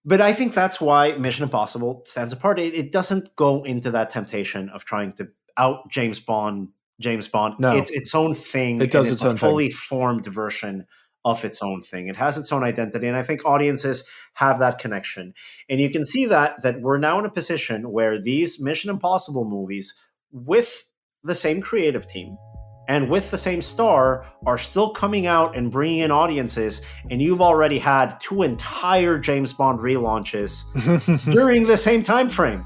But I think that's why Mission Impossible stands apart. It doesn't go into that temptation of trying to out James Bond. No. It's its own thing. It does and its it's a own thing. fully formed version of its own thing. It has its own identity, and I think audiences have that connection. And you can see that we're now in a position where these Mission Impossible movies, with the same creative team and with the same star, are still coming out and bringing in audiences. And you've already had 2 entire James Bond relaunches during the same time frame.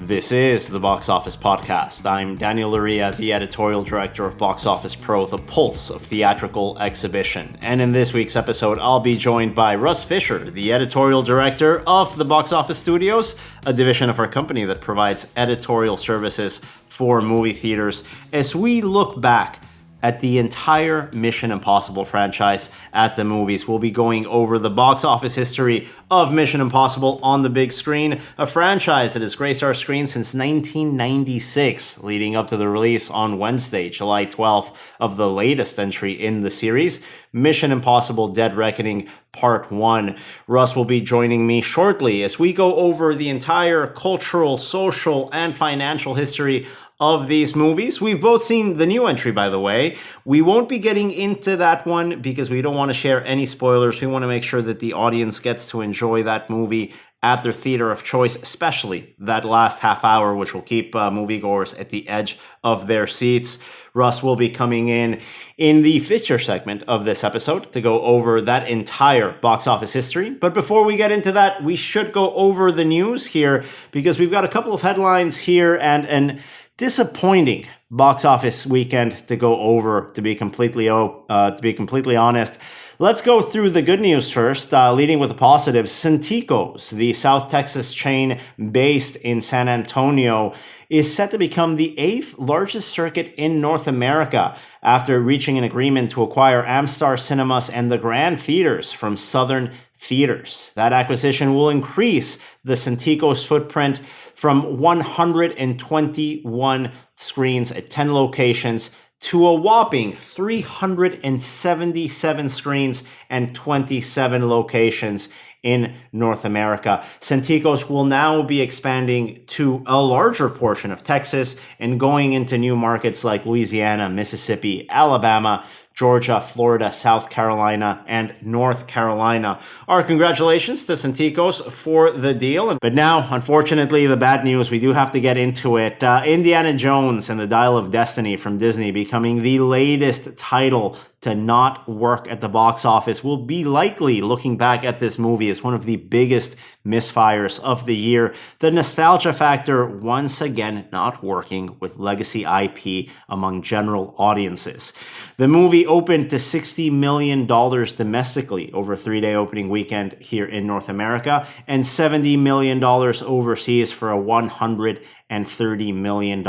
This is the Box Office Podcast. I'm Daniel Loria, the editorial director of Box Office Pro, the pulse of theatrical exhibition. And in this week's episode, I'll be joined by Russ Fischer, the editorial director of the Box Office Studios, a division of our company that provides editorial services for movie theaters, as we look back at the entire Mission Impossible franchise at the movies. We'll be going over the box office history of Mission Impossible on the big screen, a franchise that has graced our screen since 1996, leading up to the release on Wednesday, July 12th, of the latest entry in the series, Mission Impossible Dead Reckoning Part 1. Russ will be joining me shortly as we go over the entire cultural, social, and financial history of these movies. We've both seen the new entry, by the way. We won't be getting into that one because we don't want to share any spoilers. We want to make sure that the audience gets to enjoy that movie at their theater of choice, especially that last half hour, which will keep moviegoers at the edge of their seats. Russ will be coming in the Fischer segment of this episode to go over that entire box office history. But before we get into that, we should go over the news here because we've got a couple of headlines here and disappointing box office weekend to go over, to be completely honest. Let's go through the good news first, leading with the positives. Santikos, the South Texas chain based in San Antonio, is set to become the 8th largest circuit in North America after reaching an agreement to acquire Amstar Cinemas and the Grand Theaters from Southern Theaters. That acquisition will increase the Santikos footprint from 121 screens at 10 locations to a whopping 377 screens and 27 locations in North America. Santikos will now be expanding to a larger portion of Texas and going into new markets like Louisiana, Mississippi, Alabama, Georgia, Florida, South Carolina, and North Carolina. Our congratulations to Santikos for the deal. But now, unfortunately, the bad news, we do have to get into it. Indiana Jones and the Dial of Destiny from Disney becoming the latest title to not work at the box office will be likely looking back at this movie as one of the biggest misfires of the year. The nostalgia factor once again not working with legacy IP among general audiences. The movie opened to $60 million domestically over a 3-day opening weekend here in North America and $70 million overseas for a $130 million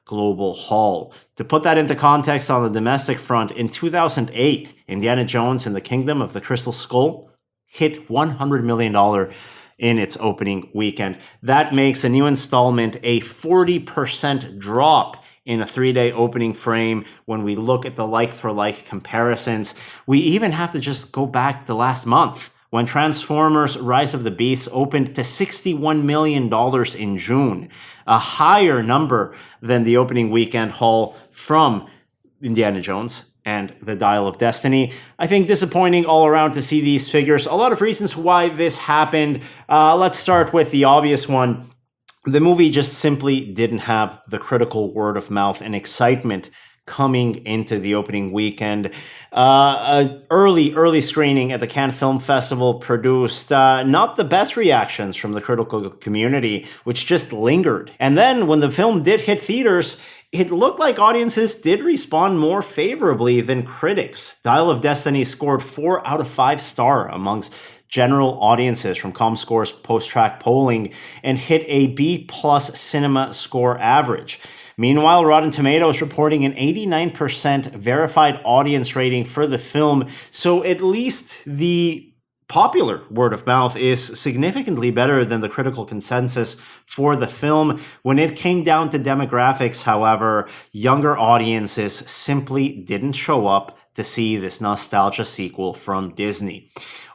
global haul. To put that into context on the domestic front, in 2008, Indiana Jones and the Kingdom of the Crystal Skull hit $100 million in its opening weekend. That makes a new installment a 40% drop in a 3-day opening frame when we look at the like-for-like comparisons. We even have to just go back to last month when Transformers Rise of the Beasts opened to $61 million in June, a higher number than the opening weekend haul from Indiana Jones and the Dial of Destiny. I think disappointing all around to see these figures. A lot of reasons why this happened. Let's start with the obvious one. The movie just simply didn't have the critical word of mouth and excitement coming into the opening weekend. Early screening at the Cannes Film Festival produced not the best reactions from the critical community, which just lingered. And then when the film did hit theaters, it looked like audiences did respond more favorably than critics. Dial of Destiny scored 4 out of 5 star amongst general audiences from ComScore's post-track polling and hit a B+ cinema score average. Meanwhile, Rotten Tomatoes reporting an 89% verified audience rating for the film, so at least the popular word of mouth is significantly better than the critical consensus for the film. When it came down to demographics, however, younger audiences simply didn't show up to see this nostalgia sequel from Disney.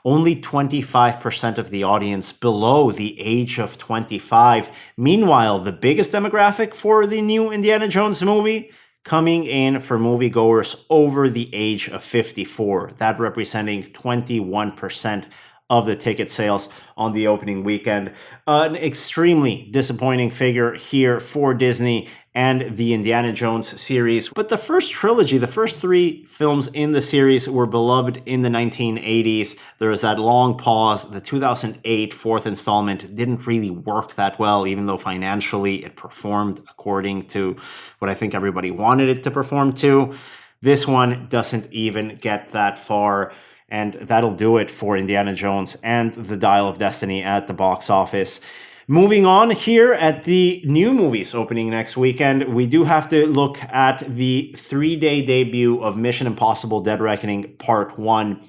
Only 25% of the audience below the age of 25. Meanwhile, the biggest demographic for the new Indiana Jones movie coming in for moviegoers over the age of 54, that representing 21% of the ticket sales on the opening weekend. An extremely disappointing figure here for Disney and the Indiana Jones series. But the first trilogy, the first three films in the series were beloved in the 1980s. There was that long pause. The 2008 fourth installment didn't really work that well, even though financially it performed according to what I think everybody wanted it to perform to. This one doesn't even get that far. And that'll do it for Indiana Jones and the Dial of Destiny at the box office. Moving on here at the new movies opening next weekend, we do have to look at the 3-day debut of Mission Impossible Dead Reckoning Part 1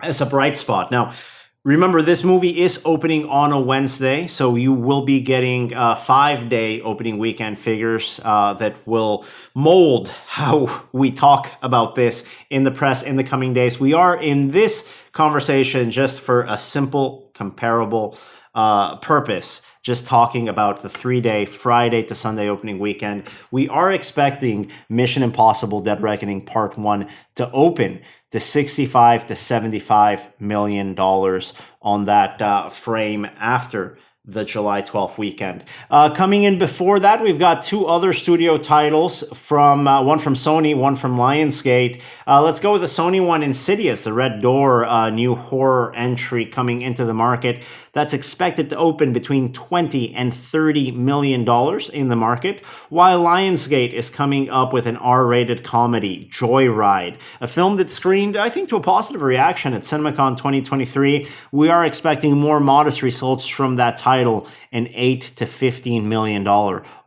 as a bright spot. Now, remember, this movie is opening on a Wednesday, so you will be getting 5-day opening weekend figures that will mold how we talk about this in the press in the coming days. We are in this conversation just for a simple, comparable purpose, just talking about the 3-day Friday to Sunday opening weekend. We are expecting Mission Impossible Dead Reckoning Part 1 to open to $65 to $75 million on that frame after the July 12th weekend. Coming in before that, we've got two other studio titles, from one from Sony, one from Lionsgate. Let's go with the Sony one, Insidious, the Red Door, new horror entry coming into the market. That's expected to open between $20 and $30 million in the market, while Lionsgate is coming up with an R-rated comedy, Joyride, a film that screened, I think, to a positive reaction at CinemaCon 2023. We are expecting more modest results from that title, an $8 to $15 million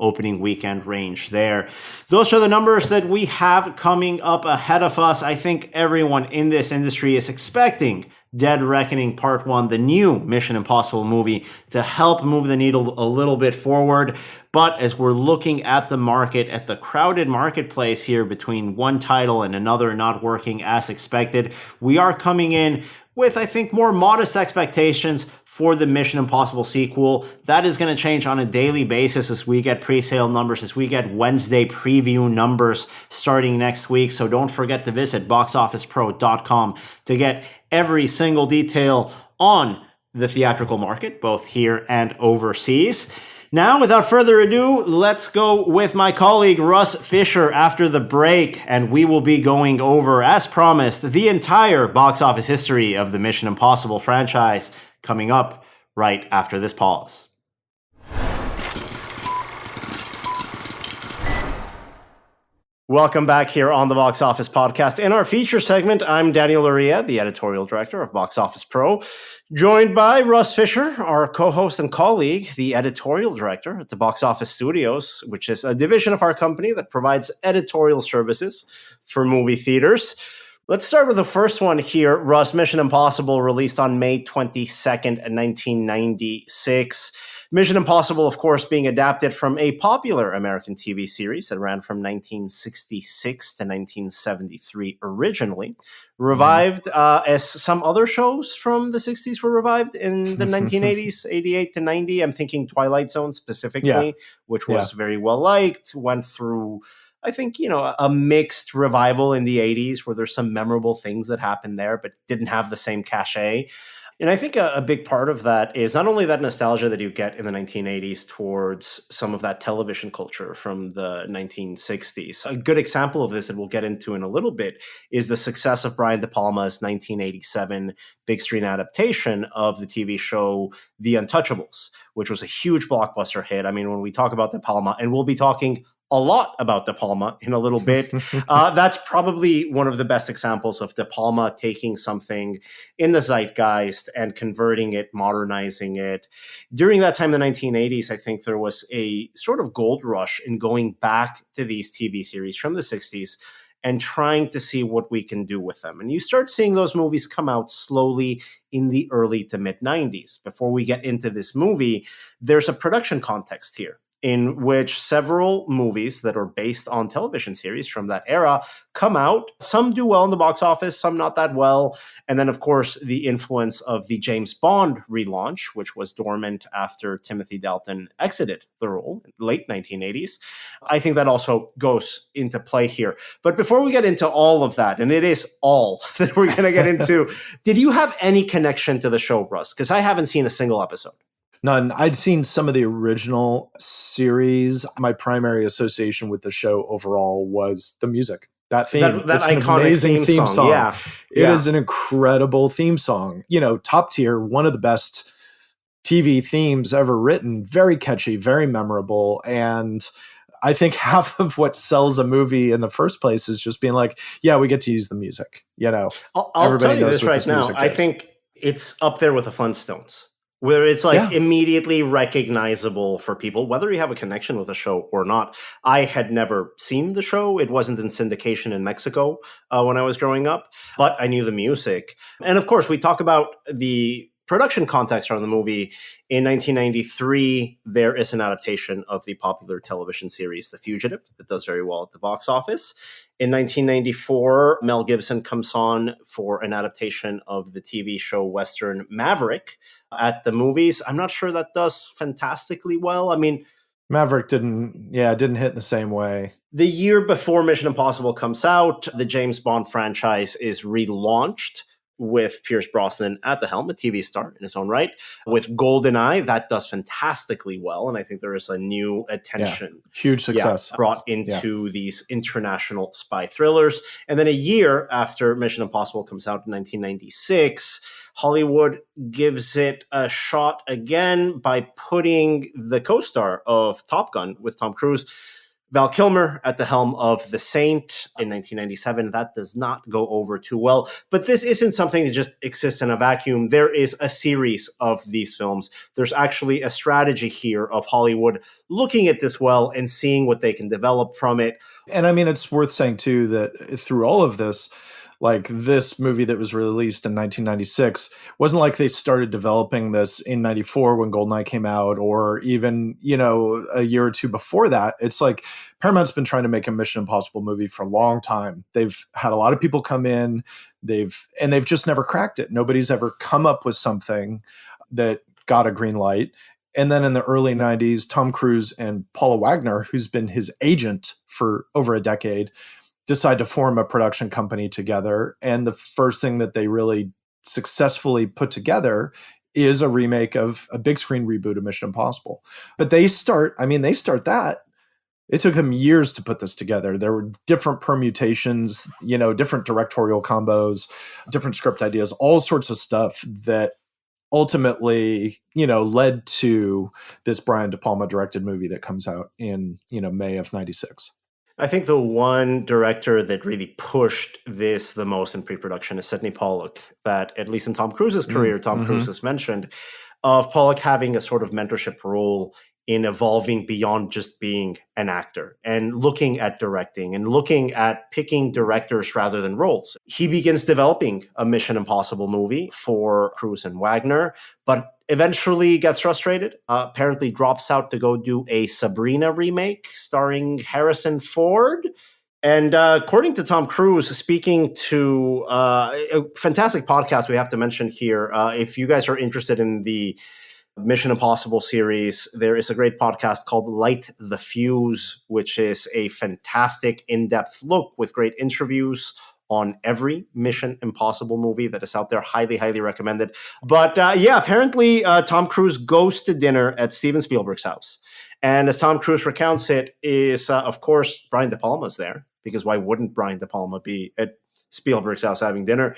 opening weekend range there. Those are the numbers that we have coming up ahead of us. I think everyone in this industry is expecting Dead Reckoning Part 1, the new Mission Impossible movie, to help move the needle a little bit forward. But as we're looking at the market, at the crowded marketplace here between one title and another not working as expected, we are coming in with, I think, more modest expectations for the Mission Impossible sequel. That is going to change on a daily basis as we get pre-sale numbers, as we get Wednesday preview numbers starting next week. So don't forget to visit boxofficepro.com to get every single detail on the theatrical market, both here and overseas. Now, without further ado, let's go with my colleague Russ Fischer after the break, and we will be going over, as promised, the entire box office history of the Mission Impossible franchise, coming up right after this pause. Welcome back here on the Box Office Podcast. In our feature segment, I'm Daniel Loria, the editorial director of Box Office Pro, joined by Russ Fischer, our co-host and colleague, the editorial director at the Box Office Studios, which is a division of our company that provides editorial services for movie theaters. Let's start with the first one here. Russ, Mission Impossible, released on May 22nd, 1996. Mission Impossible, of course, being adapted from a popular American TV series that ran from 1966 to 1973 originally. Revived as some other shows from the 60s were revived in the 1980s, 88 to 90. I'm thinking Twilight Zone specifically, which was very well liked, went through, I think, a mixed revival in the 80s where there's some memorable things that happened there, but didn't have the same cachet. And I think a big part of that is not only that nostalgia that you get in the 1980s towards some of that television culture from the 1960s. A good example of this that we'll get into in a little bit is the success of Brian De Palma's 1987 big screen adaptation of the TV show The Untouchables, which was a huge blockbuster hit. I mean, when we talk about De Palma, and we'll be talking a lot about De Palma in a little bit. That's probably one of the best examples of De Palma taking something in the zeitgeist and converting it, modernizing it. During that time in the 1980s, I think there was a sort of gold rush in going back to these TV series from the 60s and trying to see what we can do with them. And you start seeing those movies come out slowly in the early to mid 90s. Before we get into this movie, there's a production context here in which several movies that are based on television series from that era come out. Some do well in the box office, some not that well. And then, of course, the influence of the James Bond relaunch, which was dormant after Timothy Dalton exited the role in late 1980s. I think that also goes into play here. But before we get into all of that, and it is all that we're going to get into, did you have any connection to the show, Russ? Because I haven't seen a single episode. None. I'd seen some of the original series. My primary association with the show overall was the music. That theme. That iconic theme song. Yeah. It is an incredible theme song. Top tier, one of the best TV themes ever written. Very catchy, very memorable. And I think half of what sells a movie in the first place is just being like, yeah, we get to use the music. I'll tell you this right now. I think it's up there with the Flintstones, where it's immediately recognizable for people, whether you have a connection with the show or not. I had never seen the show. It wasn't in syndication in Mexico when I was growing up, but I knew the music. And of course, we talk about the production context around the movie. In 1993, there is an adaptation of the popular television series The Fugitive that does very well at the box office. In 1994, Mel Gibson comes on for an adaptation of the TV show Western Maverick at the movies. I'm not sure that does fantastically well. I mean, Maverick didn't hit in the same way. The year before Mission Impossible comes out, the James Bond franchise is relaunched with Pierce Brosnan at the helm, a TV star in his own right. With GoldenEye, that does fantastically well. And I think there is a new attention. Huge success. Brought into these international spy thrillers. And then a year after Mission Impossible comes out in 1996, Hollywood gives it a shot again by putting the co-star of Top Gun with Tom Cruise, Val Kilmer, at the helm of The Saint in 1997. That does not go over too well. But this isn't something that just exists in a vacuum. There is a series of these films. There's actually a strategy here of Hollywood looking at this well and seeing what they can develop from it. And I mean, it's worth saying, too, that through all of this, like this movie that was released in 1996, wasn't like they started developing this in 94 when GoldenEye came out, or even, a year or two before that. It's like Paramount's been trying to make a Mission Impossible movie for a long time. They've had a lot of people come in, they've just never cracked it. Nobody's ever come up with something that got a green light. And then in the early 90s, Tom Cruise and Paula Wagner, who's been his agent for over a decade, decide to form a production company together. And the first thing that they really successfully put together is a remake of a big screen reboot of Mission Impossible. But they start that. It took them years to put this together. There were different permutations, different directorial combos, different script ideas, all sorts of stuff that ultimately, led to this Brian De Palma directed movie that comes out in, May of 96. I think the one director that really pushed this the most in pre-production is Sidney Pollack, that at least in Tom Cruise's career, Tom Cruise has mentioned, of Pollack having a sort of mentorship role in evolving beyond just being an actor and looking at directing and looking at picking directors rather than roles. He begins developing a Mission Impossible movie for Cruise and Wagner, but eventually gets frustrated, apparently drops out to go do a Sabrina remake starring Harrison Ford. And according to Tom Cruise, speaking to a fantastic podcast we have to mention here, if you guys are interested in the Mission Impossible series, there is a great podcast called Light the Fuse, which is a fantastic in-depth look with great interviews on every Mission Impossible movie that is out there. Highly, highly recommended. But apparently Tom Cruise goes to dinner at Steven Spielberg's house. And as Tom Cruise recounts it, is, of course, Brian De Palma's there. Because why wouldn't Brian De Palma be at Spielberg's house having dinner?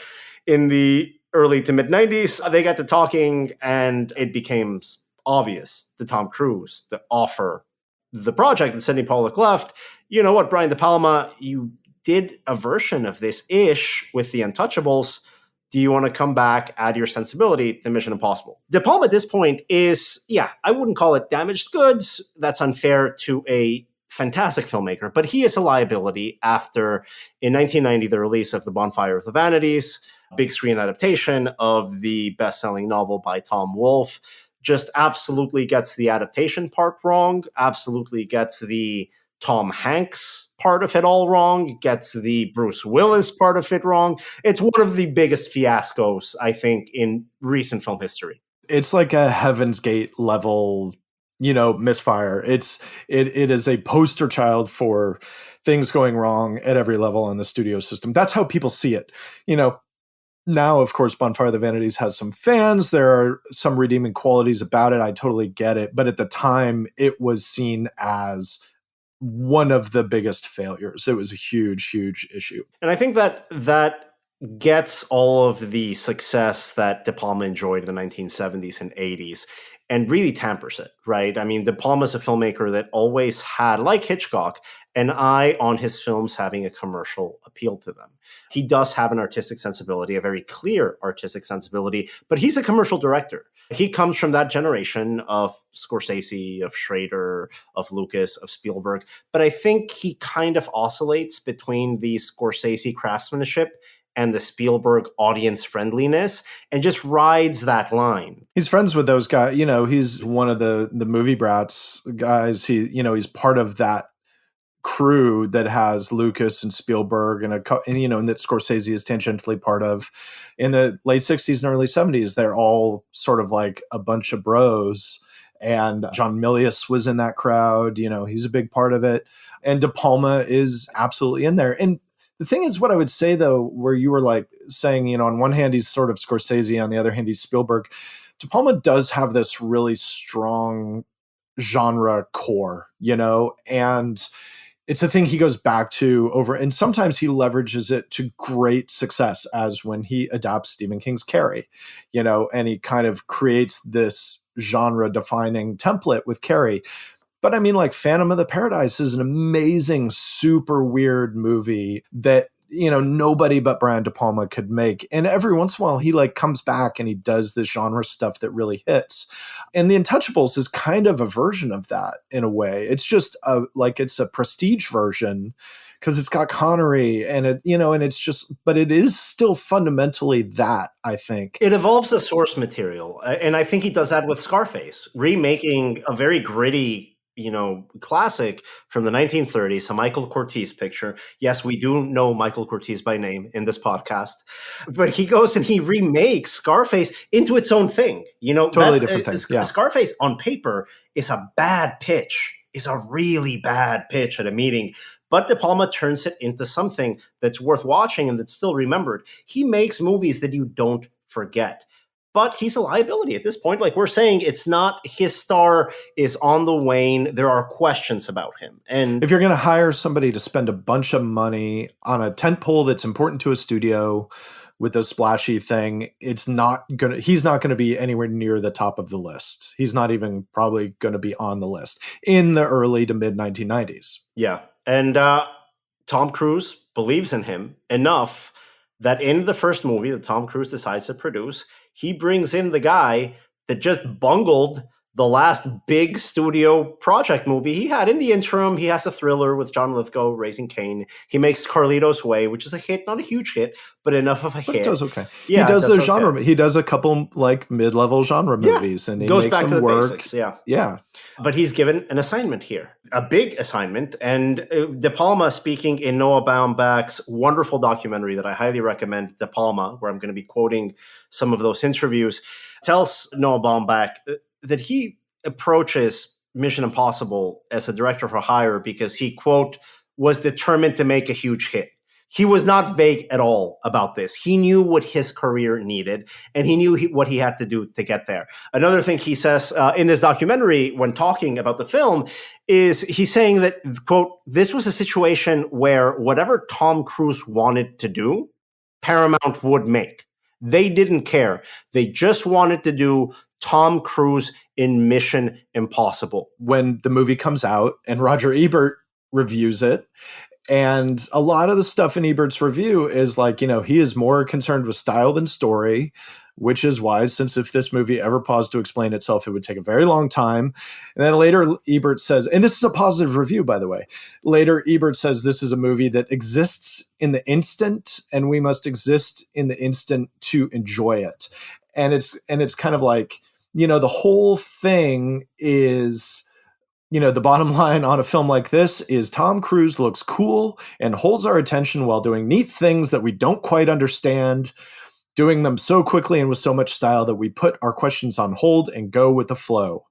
In the early to mid-90s, they got to talking, and it became obvious to Tom Cruise to offer the project that Sidney Pollack left. You know what, Brian De Palma, you did a version of this-ish with The Untouchables. Do you want to come back, add your sensibility to Mission Impossible? De Palma at this point is, I wouldn't call it damaged goods. That's unfair to a fantastic filmmaker, but he is a liability after, in 1990, the release of The Bonfire of the Vanities, big screen adaptation of the best-selling novel by Tom Wolfe, just absolutely gets the adaptation part wrong, absolutely gets the Tom Hanks part of it all wrong, gets the Bruce Willis part of it wrong. It's one of the biggest fiascos, I think, in recent film history. It's like a Heaven's Gate level, misfire. It is a poster child for things going wrong at every level in the studio system. That's how people see it. Now, of course, Bonfire of the Vanities has some fans. There are some redeeming qualities about it. I totally get it. But at the time, it was seen as one of the biggest failures. It was a huge, huge issue. And I think that gets all of the success that De Palma enjoyed in the 1970s and 80s and really tampers it, right? I mean, De Palma's a filmmaker that always had, like Hitchcock, an eye on his films having a commercial appeal to them. He does have an artistic sensibility, a very clear artistic sensibility, but he's a commercial director. He comes from that generation of Scorsese, of Schrader, of Lucas, of Spielberg. But I think he kind of oscillates between the Scorsese craftsmanship and the Spielberg audience friendliness and just rides that line. He's friends with those guys. He's one of the movie brats guys. He's part of that crew that has Lucas and Spielberg and that Scorsese is tangentially part of. In the late 60s and early 70s, they're all sort of like a bunch of bros. And John Milius was in that crowd. He's a big part of it. And De Palma is absolutely in there. And the thing is, what I would say, though, where you were like saying, on one hand, he's sort of Scorsese, on the other hand, he's Spielberg. De Palma does have this really strong genre core, and it's a thing he goes back to over, and sometimes he leverages it to great success, as when he adapts Stephen King's Carrie, and he kind of creates this genre-defining template with Carrie. But I mean, like, Phantom of the Paradise is an amazing, super weird movie that, nobody but Brian De Palma could make. And every once in a while, he like comes back and he does this genre stuff that really hits. And The Untouchables is kind of a version of that in a way. It's just it's a prestige version because it's got Connery and but it is still fundamentally that, I think. It evolves the source material. And I think he does that with Scarface, remaking a very gritty classic from the 1930s, a Michael Curtiz picture. Yes, we do know Michael Curtiz by name in this podcast, but he goes and he remakes Scarface into its own thing. Totally different thing. Yeah. Scarface on paper is a bad pitch, is a really bad pitch at a meeting. But De Palma turns it into something that's worth watching and that's still remembered. He makes movies that you don't forget. But he's a liability at this point. Like we're saying, it's not, his star is on the wane. There are questions about him. And if you're going to hire somebody to spend a bunch of money on a tentpole that's important to a studio with a splashy thing, he's not going to be anywhere near the top of the list. He's not even probably going to be on the list in the early to mid 1990s. Yeah. And Tom Cruise believes in him enough that in the first movie that Tom Cruise decides to produce, he brings in the guy that just bungled the last big studio project movie he had. In the interim, he has a thriller with John Lithgow, Raising Cain. He makes Carlito's Way, which is a hit, not a huge hit, but enough of a hit. It does okay. Yeah, he does the genre. Okay. He does a couple like mid-level genre movies, and he goes makes back to the work. basics. Yeah, yeah. But he's given an assignment here, a big assignment. And De Palma, speaking in Noah Baumbach's wonderful documentary that I highly recommend, De Palma, where I'm going to be quoting some of those interviews, tells Noah Baumbach that he approaches Mission Impossible as a director for hire because he, quote, was determined to make a huge hit. He was not vague at all about this. He knew what his career needed, and he knew what he had to do to get there. Another thing he says in this documentary when talking about the film is he's saying that, quote, this was a situation where whatever Tom Cruise wanted to do, Paramount would make. They didn't care. They just wanted to do Tom Cruise in Mission Impossible. When the movie comes out and Roger Ebert reviews it, and a lot of the stuff in Ebert's review is like, he is more concerned with style than story. which is wise, since if this movie ever paused to explain itself, it would take a very long time. And then later, Ebert says, and this is a positive review, by the way. Later, Ebert says this is a movie that exists in the instant, and we must exist in the instant to enjoy it. And it's kind of like, the whole thing is, the bottom line on a film like this is Tom Cruise looks cool and holds our attention while doing neat things that we don't quite understand, doing them so quickly and with so much style that we put our questions on hold and go with the flow.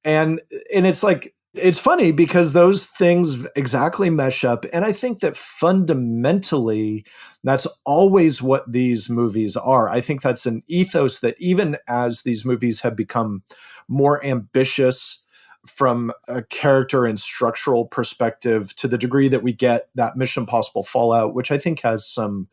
And it's like, it's funny because those things exactly mesh up. And I think that fundamentally, that's always what these movies are. I think that's an ethos that even as these movies have become more ambitious from a character and structural perspective, to the degree that we get that Mission Impossible Fallout, which I think has some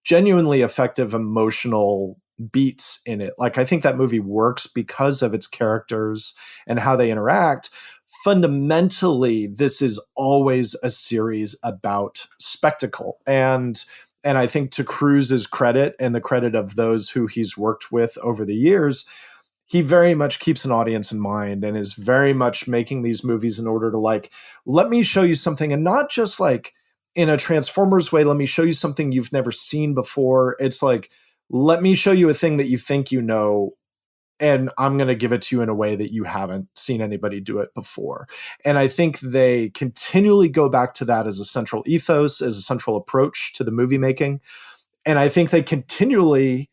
genuinely effective emotional beats in it. Like, I think that movie works because of its characters and how they interact. Fundamentally, this is always a series about spectacle. And I think, to Cruise's credit and the credit of those who he's worked with over the years, he very much keeps an audience in mind and is very much making these movies in order to, like, let me show you something, and not just like in a Transformers way, let me show you something you've never seen before. It's like, let me show you a thing that you think you know, and I'm going to give it to you in a way that you haven't seen anybody do it before. And I think they continually go back to that as a central ethos, as a central approach to the movie making. And I think they continually,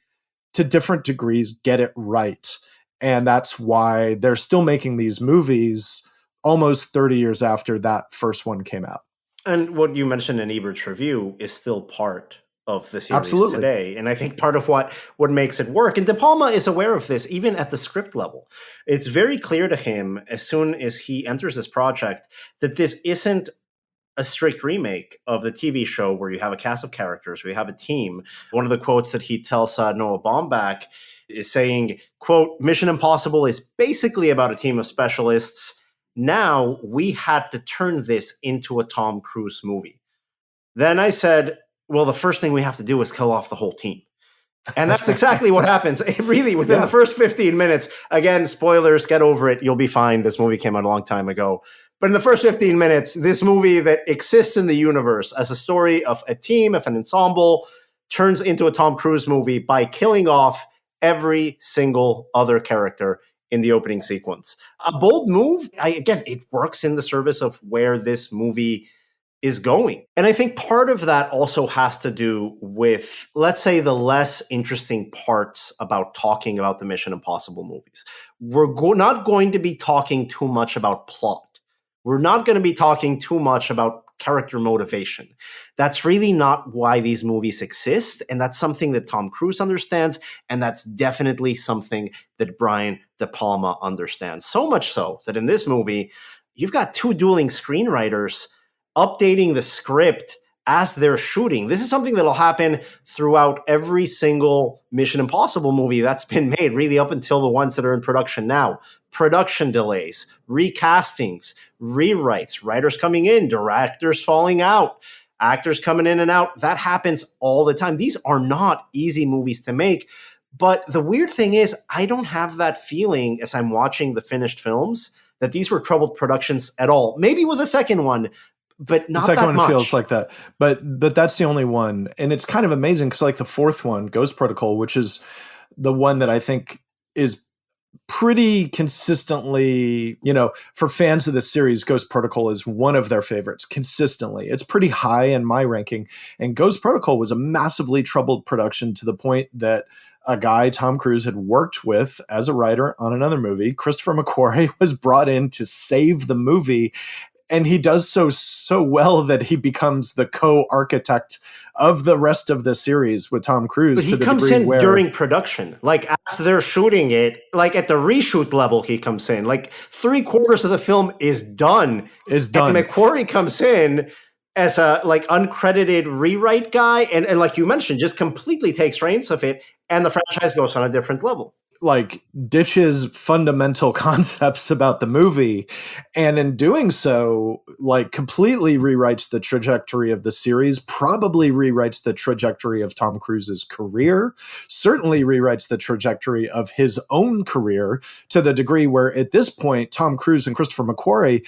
to different degrees, get it right. And that's why they're still making these movies almost 30 years after that first one came out. And what you mentioned in Ebert's review is still part of the series Absolutely. today. And I think part of what makes it work, and De Palma is aware of this even at the script level. It's very clear to him as soon as he enters this project that this isn't a strict remake of the TV show where you have a cast of characters, where you have a team. One of the quotes that he tells Noah Baumbach is saying, quote, "Mission Impossible is basically about a team of specialists. Now we had to turn this into a Tom Cruise movie." Then I said, well, the first thing we have to do is kill off the whole team. And that's exactly what happens. Really, within the first 15 minutes, again, spoilers, get over it. You'll be fine. This movie came out a long time ago. But in the first 15 minutes, this movie that exists in the universe as a story of a team, of an ensemble, turns into a Tom Cruise movie by killing off every single other character in the opening sequence. A bold move. Again, it works in the service of where this movie is going. And I think part of that also has to do with, let's say, the less interesting parts about talking about the Mission Impossible movies. We're not going to be talking too much about plot. We're not going to be talking too much about character motivation. That's really not why these movies exist. And that's something that Tom Cruise understands. And that's definitely something that Brian De Palma understands. So much so that in this movie, you've got two dueling screenwriters updating the script as they're shooting. This is something that'll happen throughout every single Mission Impossible movie that's been made, really up until the ones that are in production now. Production delays, recastings, rewrites, writers coming in, directors falling out, actors coming in and out. That happens all the time. These are not easy movies to make. But the weird thing is, I don't have that feeling as I'm watching the finished films that these were troubled productions at all. Maybe with the second one, but not that much. The second one feels like that. But that's the only one. And it's kind of amazing because, like, the fourth one, Ghost Protocol, which is the one that I think is pretty consistently, for fans of this series, Ghost Protocol is one of their favorites consistently. It's pretty high in my ranking. And Ghost Protocol was a massively troubled production to the point that a guy Tom Cruise had worked with as a writer on another movie, Christopher McQuarrie, was brought in to save the movie. And he does so well that he becomes the co-architect of the rest of the series with Tom Cruise. But he comes in during production, like as they're shooting it, like at the reshoot level, he comes in. Like 3/4 of the film is done. And McQuarrie comes in as a uncredited rewrite guy, and like you mentioned, just completely takes reins of it, and the franchise goes on a different level. like ditches fundamental concepts about the movie, and in doing so like completely rewrites the trajectory of the series, probably rewrites the trajectory of Tom Cruise's career, certainly rewrites the trajectory of his own career, to the degree where at this point Tom Cruise and Christopher McQuarrie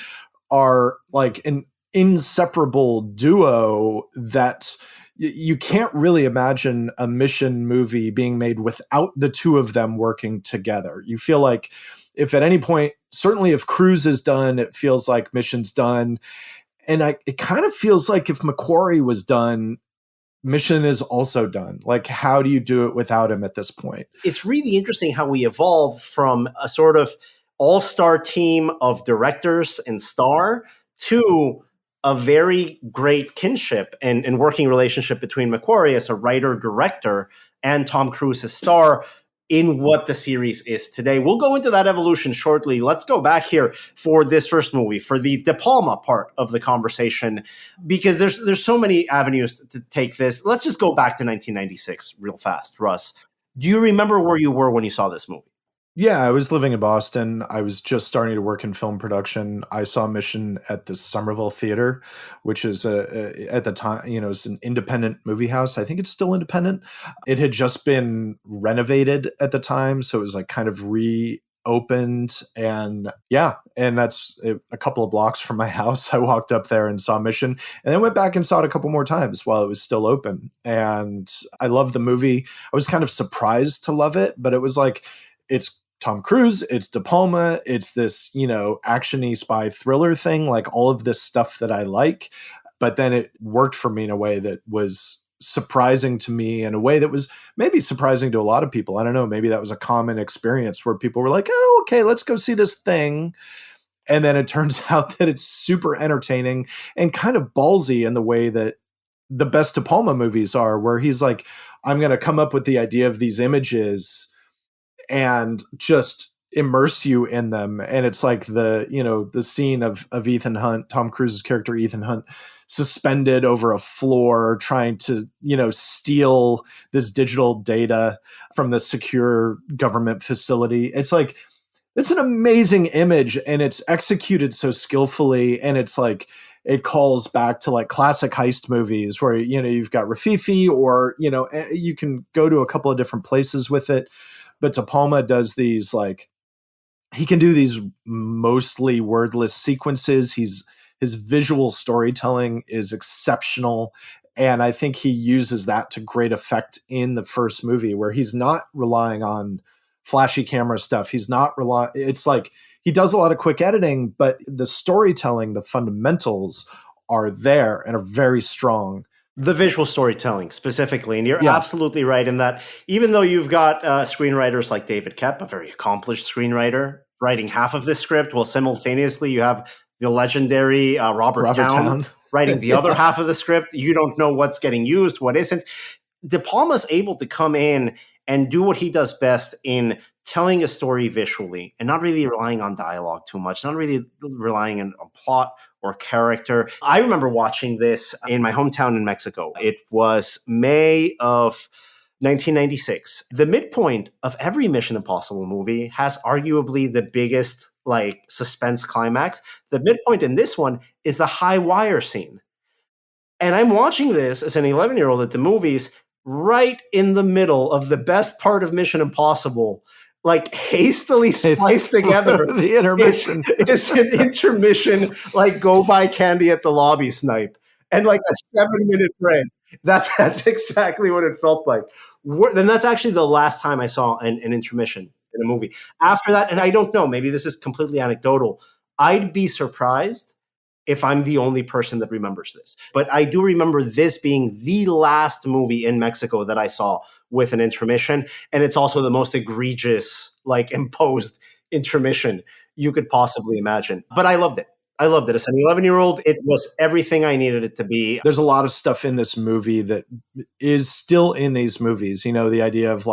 are like an inseparable duo that you can't really imagine a Mission movie being made without the two of them working together. You feel like if at any point, certainly if Cruise is done, it feels like Mission's done. And it kind of feels like if McQuarrie was done, Mission is also done. Like, how do you do it without him at this point? It's really interesting how we evolve from a sort of all-star team of directors and star to a very great kinship and working relationship between McQuarrie as a writer-director and Tom Cruise as star in what the series is today. We'll go into that evolution shortly. Let's go back here for this first movie, for the De Palma part of the conversation, because there's so many avenues to take this. Let's just go back to 1996 real fast. Russ, do you remember where you were when you saw this movie? Yeah, I was living in Boston. I was just starting to work in film production. I saw Mission at the Somerville Theater, which is at the time, it's an independent movie house. I think it's still independent. It had just been renovated at the time, so it was like kind of reopened. And yeah, and that's a couple of blocks from my house. I walked up there and saw Mission, and then went back and saw it a couple more times while it was still open. And I loved the movie. I was kind of surprised to love it, but it was like, it's Tom Cruise, it's De Palma, it's this, action-y spy thriller thing, like all of this stuff that I like. But then it worked for me in a way that was surprising to me, in a way that was maybe surprising to a lot of people. I don't know, maybe that was a common experience where people were like, oh, okay, let's go see this thing. And then it turns out that it's super entertaining and kind of ballsy in the way that the best De Palma movies are, where he's like, I'm going to come up with the idea of these images and just immerse you in them. And it's like the scene of Ethan Hunt, Tom Cruise's character, Ethan Hunt, suspended over a floor trying to, steal this digital data from the secure government facility. It's like, it's an amazing image, and it's executed so skillfully. And it's like, it calls back to like classic heist movies where, you've got Rafifi, or, you can go to a couple of different places with it. But De Palma does these, like, he can do these mostly wordless sequences. His visual storytelling is exceptional. And I think he uses that to great effect in the first movie, where he's not relying on flashy camera stuff. It's like, he does a lot of quick editing, but the storytelling, the fundamentals are there and are very strong. The visual storytelling specifically. And you're absolutely right in that, even though you've got screenwriters like David Koepp, a very accomplished screenwriter, writing half of this script, while simultaneously you have the legendary Robert Towne writing the other half of the script. You don't know what's getting used, what isn't. De Palma's able to come in and do what he does best in telling a story visually and not really relying on dialogue too much, not really relying on plot or character. I remember watching this in my hometown in Mexico. It was May of 1996. The midpoint of every Mission Impossible movie has arguably the biggest suspense climax. The midpoint in this one is the high wire scene. And I'm watching this as an 11-year-old at the movies, right in the middle of the best part of Mission Impossible, hastily spliced together. The intermission. It's an intermission, go buy candy at the lobby snipe. And a 7-minute break. That's exactly what it felt like. Then that's actually the last time I saw an intermission in a movie. After that, and I don't know, maybe this is completely anecdotal, I'd be surprised if I'm the only person that remembers this. But I do remember this being the last movie in Mexico that I saw with an intermission. And it's also the most egregious, imposed intermission you could possibly imagine. But I loved it. As an 11-year-old, it was everything I needed it to be. There's a lot of stuff in this movie that is still in these movies. The idea of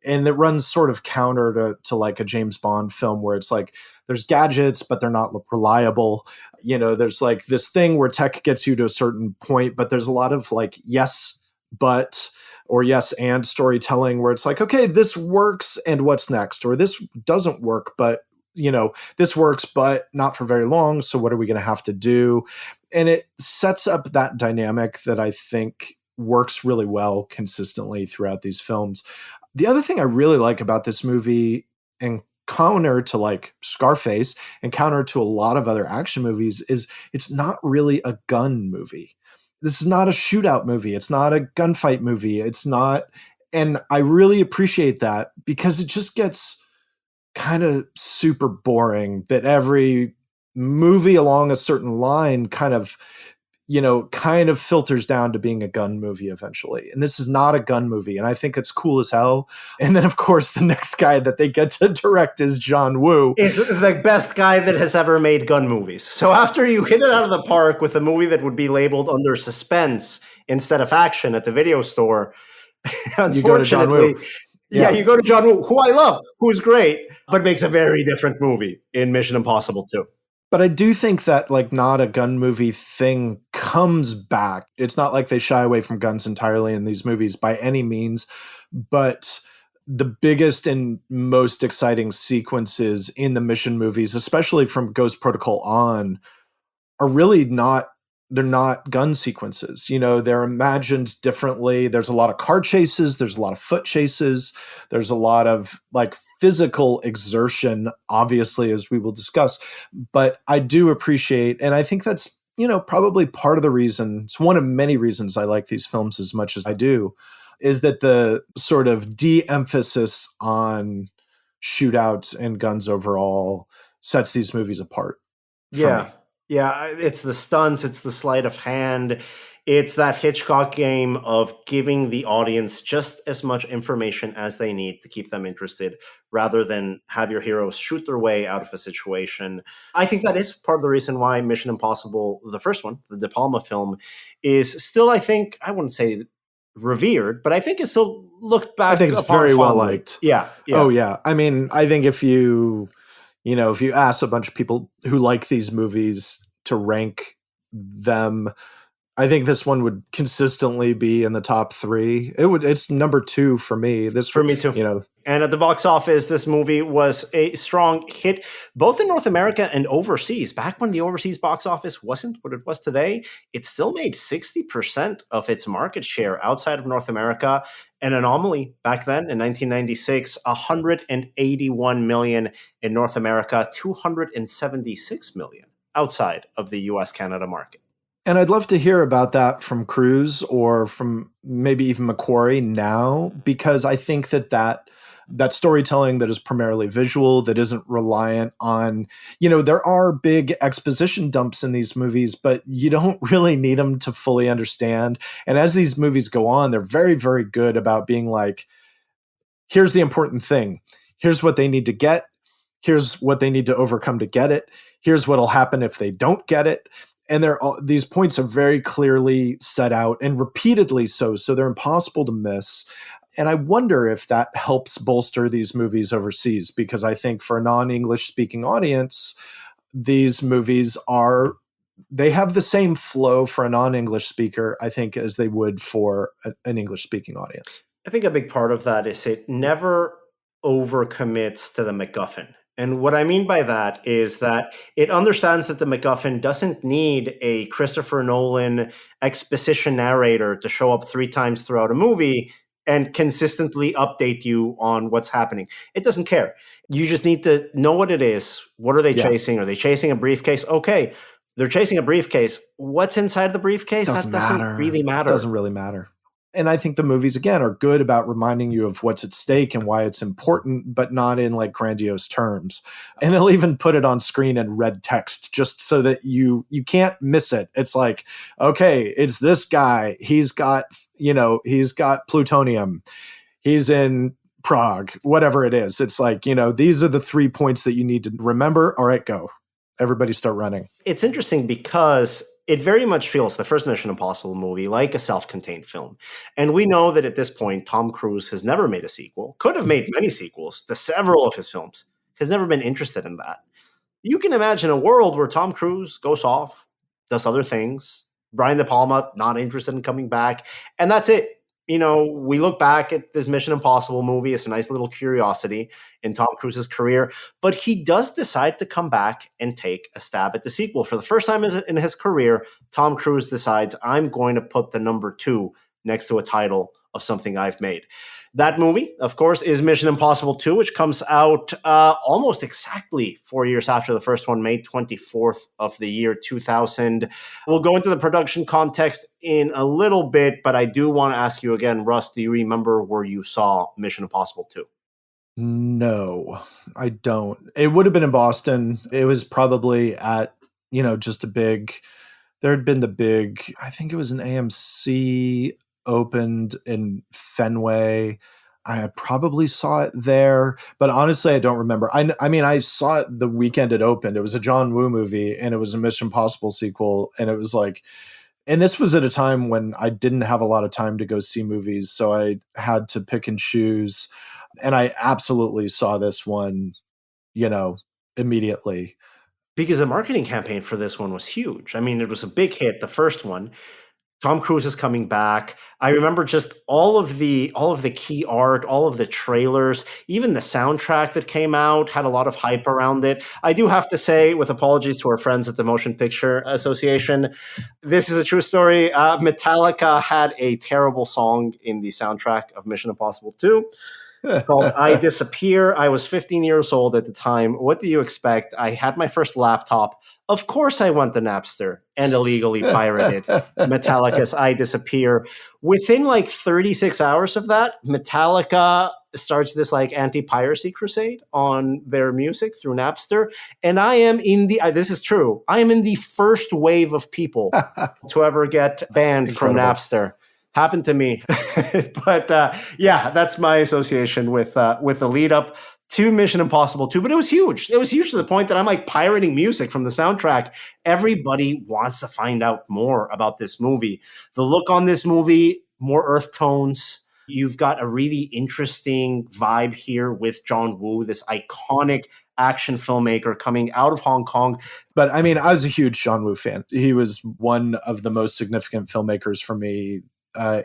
and it runs sort of counter to a James Bond film, where it's there's gadgets, but they're not reliable. There's this thing where tech gets you to a certain point, but there's a lot of yes, but, or yes and storytelling where it's like, okay, this works and what's next? Or this doesn't work, but this works, but not for very long. So what are we going to have to do? And it sets up that dynamic that I think works really well consistently throughout these films. The other thing I really like about this movie, and counter to like Scarface and counter to a lot of other action movies, is it's not really a gun movie. This is not a shootout movie. It's not a gunfight movie. It's not. And I really appreciate that, because it just gets kind of super boring that every movie along a certain line kind of filters down to being a gun movie eventually. And this is not a gun movie. And I think it's cool as hell. And then, of course, the next guy that they get to direct is John Woo. Is the best guy that has ever made gun movies. So after you hit it out of the park with a movie that would be labeled under suspense instead of action at the video store, you go to John Woo. Yeah, you go to John Woo, who I love, who's great, but makes a very different movie in Mission Impossible 2. But I do think that like not a gun movie thing comes back. It's not like they shy away from guns entirely in these movies by any means. But the biggest and most exciting sequences in the Mission movies, especially from Ghost Protocol on, are really they're not gun sequences. They're imagined differently. There's a lot of car chases. There's a lot of foot chases. There's a lot of like physical exertion, obviously, as we will discuss. But I do appreciate, and I think that's, probably part of the reason, it's one of many reasons I like these films as much as I do, is that the sort of de-emphasis on shootouts and guns overall sets these movies apart. Yeah. Yeah, it's the stunts, it's the sleight of hand, it's that Hitchcock game of giving the audience just as much information as they need to keep them interested, rather than have your heroes shoot their way out of a situation. I think that is part of the reason why Mission Impossible, the first one, the De Palma film, is still, I think, I wouldn't say revered, but I think it's still looked back. I think it's very well liked. Yeah. Oh, yeah. I mean, I think if you ask a bunch of people who like these movies to rank them, I think this one would consistently be in the top 3. It's number 2 for me. For me too. And at the box office, this movie was a strong hit, both in North America and overseas. Back when the overseas box office wasn't what it was today, it still made 60% of its market share outside of North America. An anomaly back then in 1996, 181 million in North America, 276 million outside of the US-Canada market. And I'd love to hear about that from Cruise or from maybe even Macquarie now, because I think that storytelling that is primarily visual, that isn't reliant on, there are big exposition dumps in these movies, but you don't really need them to fully understand. And as these movies go on, they're very, very good about being like, here's the important thing. Here's what they need to get. Here's what they need to overcome to get it. Here's what'll happen if they don't get it. And these points are very clearly set out and repeatedly so they're impossible to miss. And I wonder if that helps bolster these movies overseas, because I think for a non-English speaking audience, these movies they have the same flow for a non-English speaker, I think, as they would for an English speaking audience. I think a big part of that is it never overcommits to the MacGuffin. And what I mean by that is that it understands that the MacGuffin doesn't need a Christopher Nolan exposition narrator to show up 3 times throughout a movie and consistently update you on what's happening. It doesn't care. You just need to know what it is. What are they chasing? Are they chasing a briefcase? Okay, they're chasing a briefcase. What's inside the briefcase? That doesn't really matter. It doesn't really matter. And I think the movies, again, are good about reminding you of what's at stake and why it's important, but not in like grandiose terms. And they'll even put it on screen in red text just so that you can't miss it. It's like, okay, it's this guy. He's got plutonium. He's in Prague, whatever it is. It's like, these are the 3 points that you need to remember. All right, go. Everybody start running. It's interesting because it very much feels, the first Mission Impossible movie, like a self-contained film. And we know that at this point, Tom Cruise has never made a sequel, could have made many sequels to several of his films, has never been interested in that. You can imagine a world where Tom Cruise goes off, does other things, Brian De Palma not interested in coming back, and that's it. we look back at this Mission Impossible movie. It's a nice little curiosity in Tom Cruise's career, but he does decide to come back and take a stab at the sequel. For the first time in his career, Tom Cruise decides, I'm going to put the number 2 next to a title of something I've made. That movie, of course, is Mission Impossible 2, which comes out almost exactly 4 years after the first one, May 24th of the year 2000. We'll go into the production context in a little bit, but I do want to ask you again, Russ, do you remember where you saw Mission Impossible 2? No, I don't. It would have been in Boston. It was probably at, just there had been the big, I think it was an AMC opened in Fenway. I probably saw it there, but honestly, I don't remember. I mean, I saw it the weekend it opened. It was a John Woo movie, and it was a Mission Impossible sequel, and it was like, and this was at a time when I didn't have a lot of time to go see movies, so I had to pick and choose, and I absolutely saw this one, immediately. Because the marketing campaign for this one was huge. I mean, it was a big hit, the first one. Tom Cruise is coming back. I remember just all of the key art, all of the trailers, even the soundtrack that came out had a lot of hype around it. I do have to say, with apologies to our friends at the Motion Picture Association, this is a true story. Metallica had a terrible song in the soundtrack of Mission Impossible 2. Called I Disappear. I was 15 years old at the time. What do you expect? I had my first laptop. Of course I went to Napster and illegally pirated Metallica's I Disappear. Within like 36 hours of that, Metallica starts this like anti-piracy crusade on their music through Napster. And I am this is true, I am in the first wave of people to ever get banned Incredible. From Napster. Happened to me. But yeah, that's my association with the lead up to Mission Impossible 2. But it was huge. It was huge to the point that I'm like pirating music from the soundtrack. Everybody wants to find out more about this movie. The look on this movie, more earth tones. You've got a really interesting vibe here with John Woo, this iconic action filmmaker coming out of Hong Kong. But I mean, I was a huge John Woo fan. He was one of the most significant filmmakers for me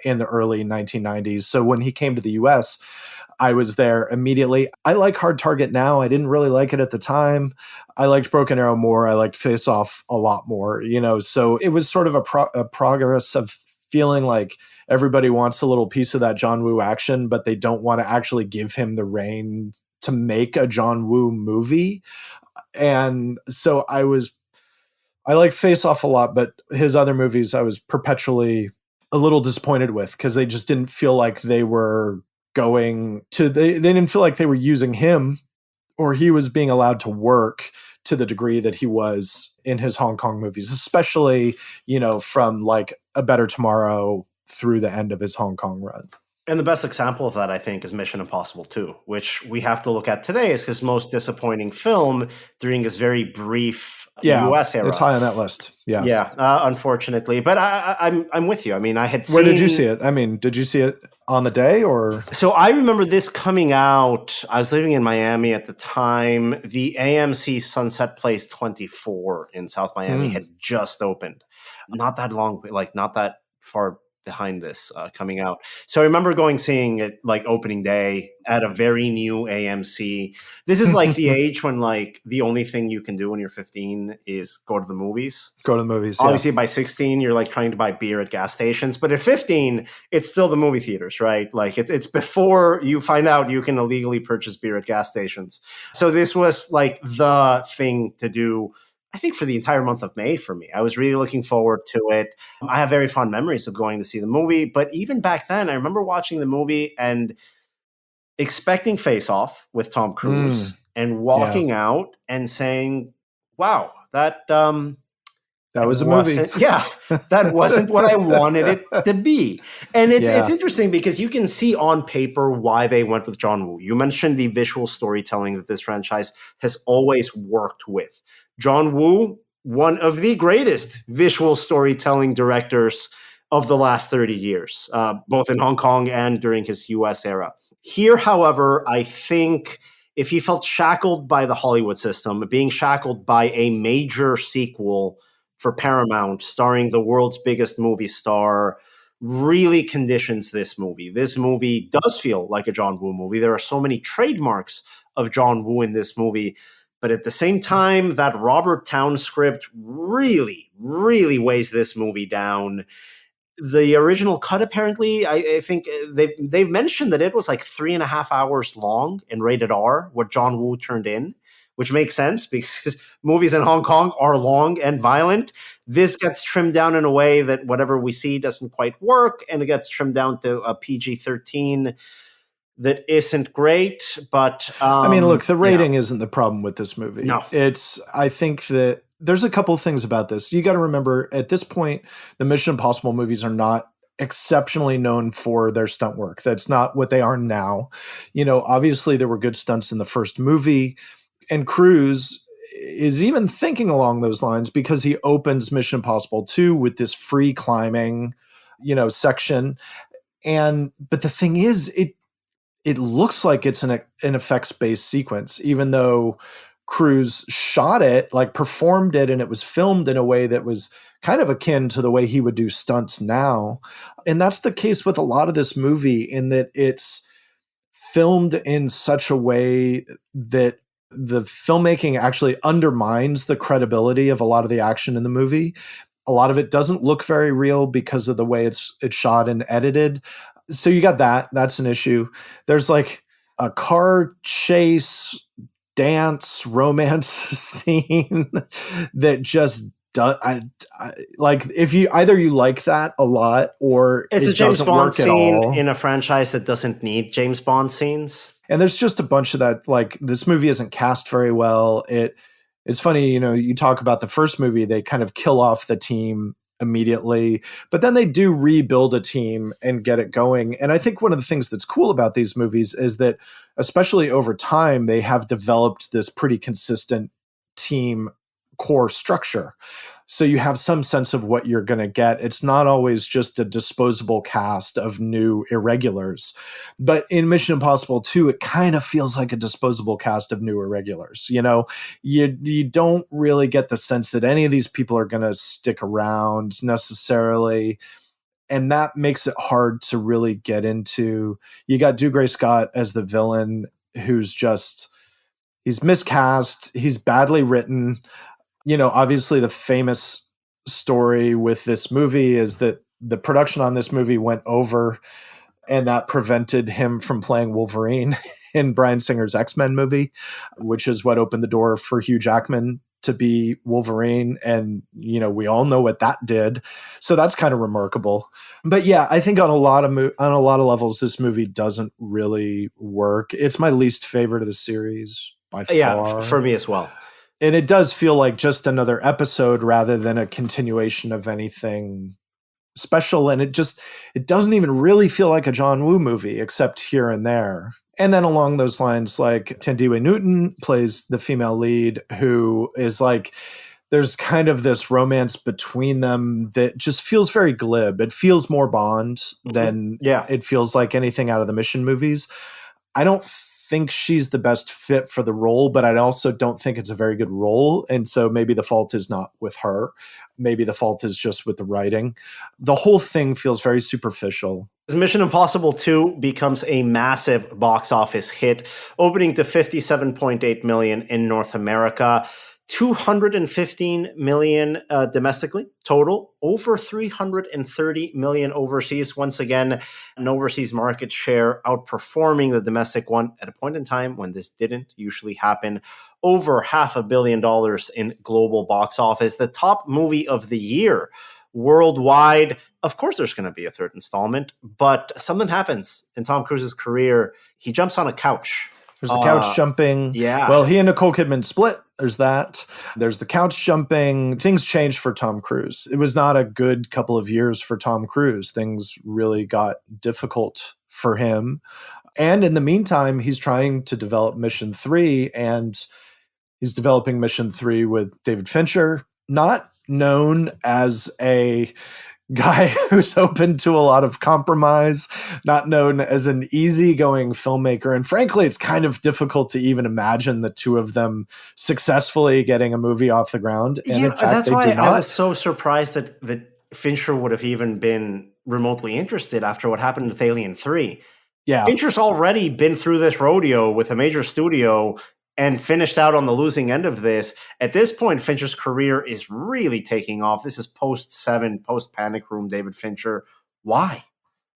in the early 1990s. So when he came to the US, I was there immediately. I like Hard Target now. I didn't really like it at the time. I liked Broken Arrow more. I liked Face Off a lot more, so it was sort of a progress of feeling like everybody wants a little piece of that John Woo action, but they don't want to actually give him the rein to make a John Woo movie. And so I liked Face Off a lot, but his other movies I was perpetually a little disappointed with because they just didn't feel like they were they didn't feel like they were using him or he was being allowed to work to the degree that he was in his Hong Kong movies, especially, from like A Better Tomorrow through the end of his Hong Kong run. And the best example of that, I think, is Mission Impossible 2, which we have to look at today as his most disappointing film during this very brief US era. It's high on that list. Yeah, unfortunately. But I'm with you. I mean, I had seen... Where did you see it? I mean, did you see it on the day or? So I remember this coming out. I was living in Miami at the time. The AMC Sunset Place 24 in South Miami had just opened. Not that long, not that far behind this coming out. So I remember seeing it like opening day at a very new AMC. This is like the age when like the only thing you can do when you're 15 is go to the movies. Obviously by 16, you're like trying to buy beer at gas stations. But at 15, it's still the movie theaters, right? Like it's before you find out you can illegally purchase beer at gas stations. So this was like the thing to do, I think, for the entire month of May for me. I was really looking forward to it. I have very fond memories of going to see the movie. But even back then, I remember watching the movie and expecting Face Off with Tom Cruise and walking out and saying, wow, that was a movie. Yeah, that wasn't what I wanted it to be. And it's interesting because you can see on paper why they went with John Woo. You mentioned the visual storytelling that this franchise has always worked with. John Woo, one of the greatest visual storytelling directors of the last 30 years, both in Hong Kong and during his US era. Here, however, I think if he felt shackled by the Hollywood system, being shackled by a major sequel for Paramount starring the world's biggest movie star, really conditions this movie. This movie does feel like a John Woo movie. There are so many trademarks of John Woo in this movie. But at the same time, that Robert Towne script really, really weighs this movie down. The original cut, apparently, I think they've mentioned that it was like 3.5 hours long and rated R, what John Woo turned in, which makes sense because movies in Hong Kong are long and violent. This gets trimmed down in a way that whatever we see doesn't quite work, and it gets trimmed down to a PG-13 that isn't great. But I mean, look, the rating isn't the problem with this movie. No. I think that there's a couple of things about this. You got to remember, at this point, the Mission Impossible movies are not exceptionally known for their stunt work. That's not what they are now. Obviously there were good stunts in the first movie, and Cruise is even thinking along those lines because he opens Mission Impossible 2 with this free climbing, section. But the thing is, it looks like it's an effects-based sequence, even though Cruise shot it, like performed it, and it was filmed in a way that was kind of akin to the way he would do stunts now. And that's the case with a lot of this movie, in that it's filmed in such a way that the filmmaking actually undermines the credibility of a lot of the action in the movie. A lot of it doesn't look very real because of the way it's shot and edited. So you got that. That's an issue. There's like a car chase, dance, romance scene that just does. Like, if you like that a lot, or it's it a James doesn't Bond work scene at all. in a franchise that doesn't need James Bond scenes. And there's just a bunch of that. Like, this movie isn't cast very well. It's funny, you talk about the first movie, they kind of kill off the team immediately, but then they do rebuild a team and get it going. And I think one of the things that's cool about these movies is that, especially over time, they have developed this pretty consistent team core structure. So you have some sense of what you're going to get. It's not always just a disposable cast of new irregulars. But in Mission Impossible 2, it kind of feels like a disposable cast of new irregulars. You don't really get the sense that any of these people are going to stick around necessarily. And that makes it hard to really get into. You got Dougray Scott as the villain, who's he's miscast. He's badly written. Obviously the famous story with this movie is that the production on this movie went over, and that prevented him from playing Wolverine in Bryan Singer's X-Men movie, which is what opened the door for Hugh Jackman to be Wolverine. And, we all know what that did. So that's kind of remarkable. But yeah, I think on a lot of levels, this movie doesn't really work. It's my least favorite of the series by far. Yeah, for me as well. And it does feel like just another episode rather than a continuation of anything special. And it doesn't even really feel like a John Woo movie, except here and there. And then along those lines, like, Thandiwe Newton plays the female lead, who is like, there's kind of this romance between them that just feels very glib. It feels more Bond than it feels like anything out of the Mission movies. I don't think she's the best fit for the role, but I also don't think it's a very good role. And so maybe the fault is not with her. Maybe the fault is just with the writing. The whole thing feels very superficial. Mission Impossible 2 becomes a massive box office hit, opening to $57.8 million in North America, $215 million domestically total, over $330 million overseas. Once again, an overseas market share outperforming the domestic one at a point in time when this didn't usually happen. Over $500 million in global box office. The top movie of the year worldwide. Of course, there's going to be a third installment, but something happens in Tom Cruise's career. He jumps on a couch. There's the couch jumping. Yeah. Well, he and Nicole Kidman split. There's that. There's the couch jumping. Things changed for Tom Cruise. It was not a good couple of years for Tom Cruise. Things really got difficult for him. And in the meantime, he's trying to develop Mission 3, and he's developing Mission 3 with David Fincher, not known as a guy who's open to a lot of compromise, not known as an easygoing filmmaker. And frankly, it's kind of difficult to even imagine the two of them successfully getting a movie off the ground. And in fact, that's they why do not. I was so surprised that Fincher would have even been remotely interested after what happened with Alien 3. Yeah. Fincher's already been through this rodeo with a major studio and finished out on the losing end of this. At this point, Fincher's career is really taking off. This is post-7, post-Panic Room, David Fincher. Why?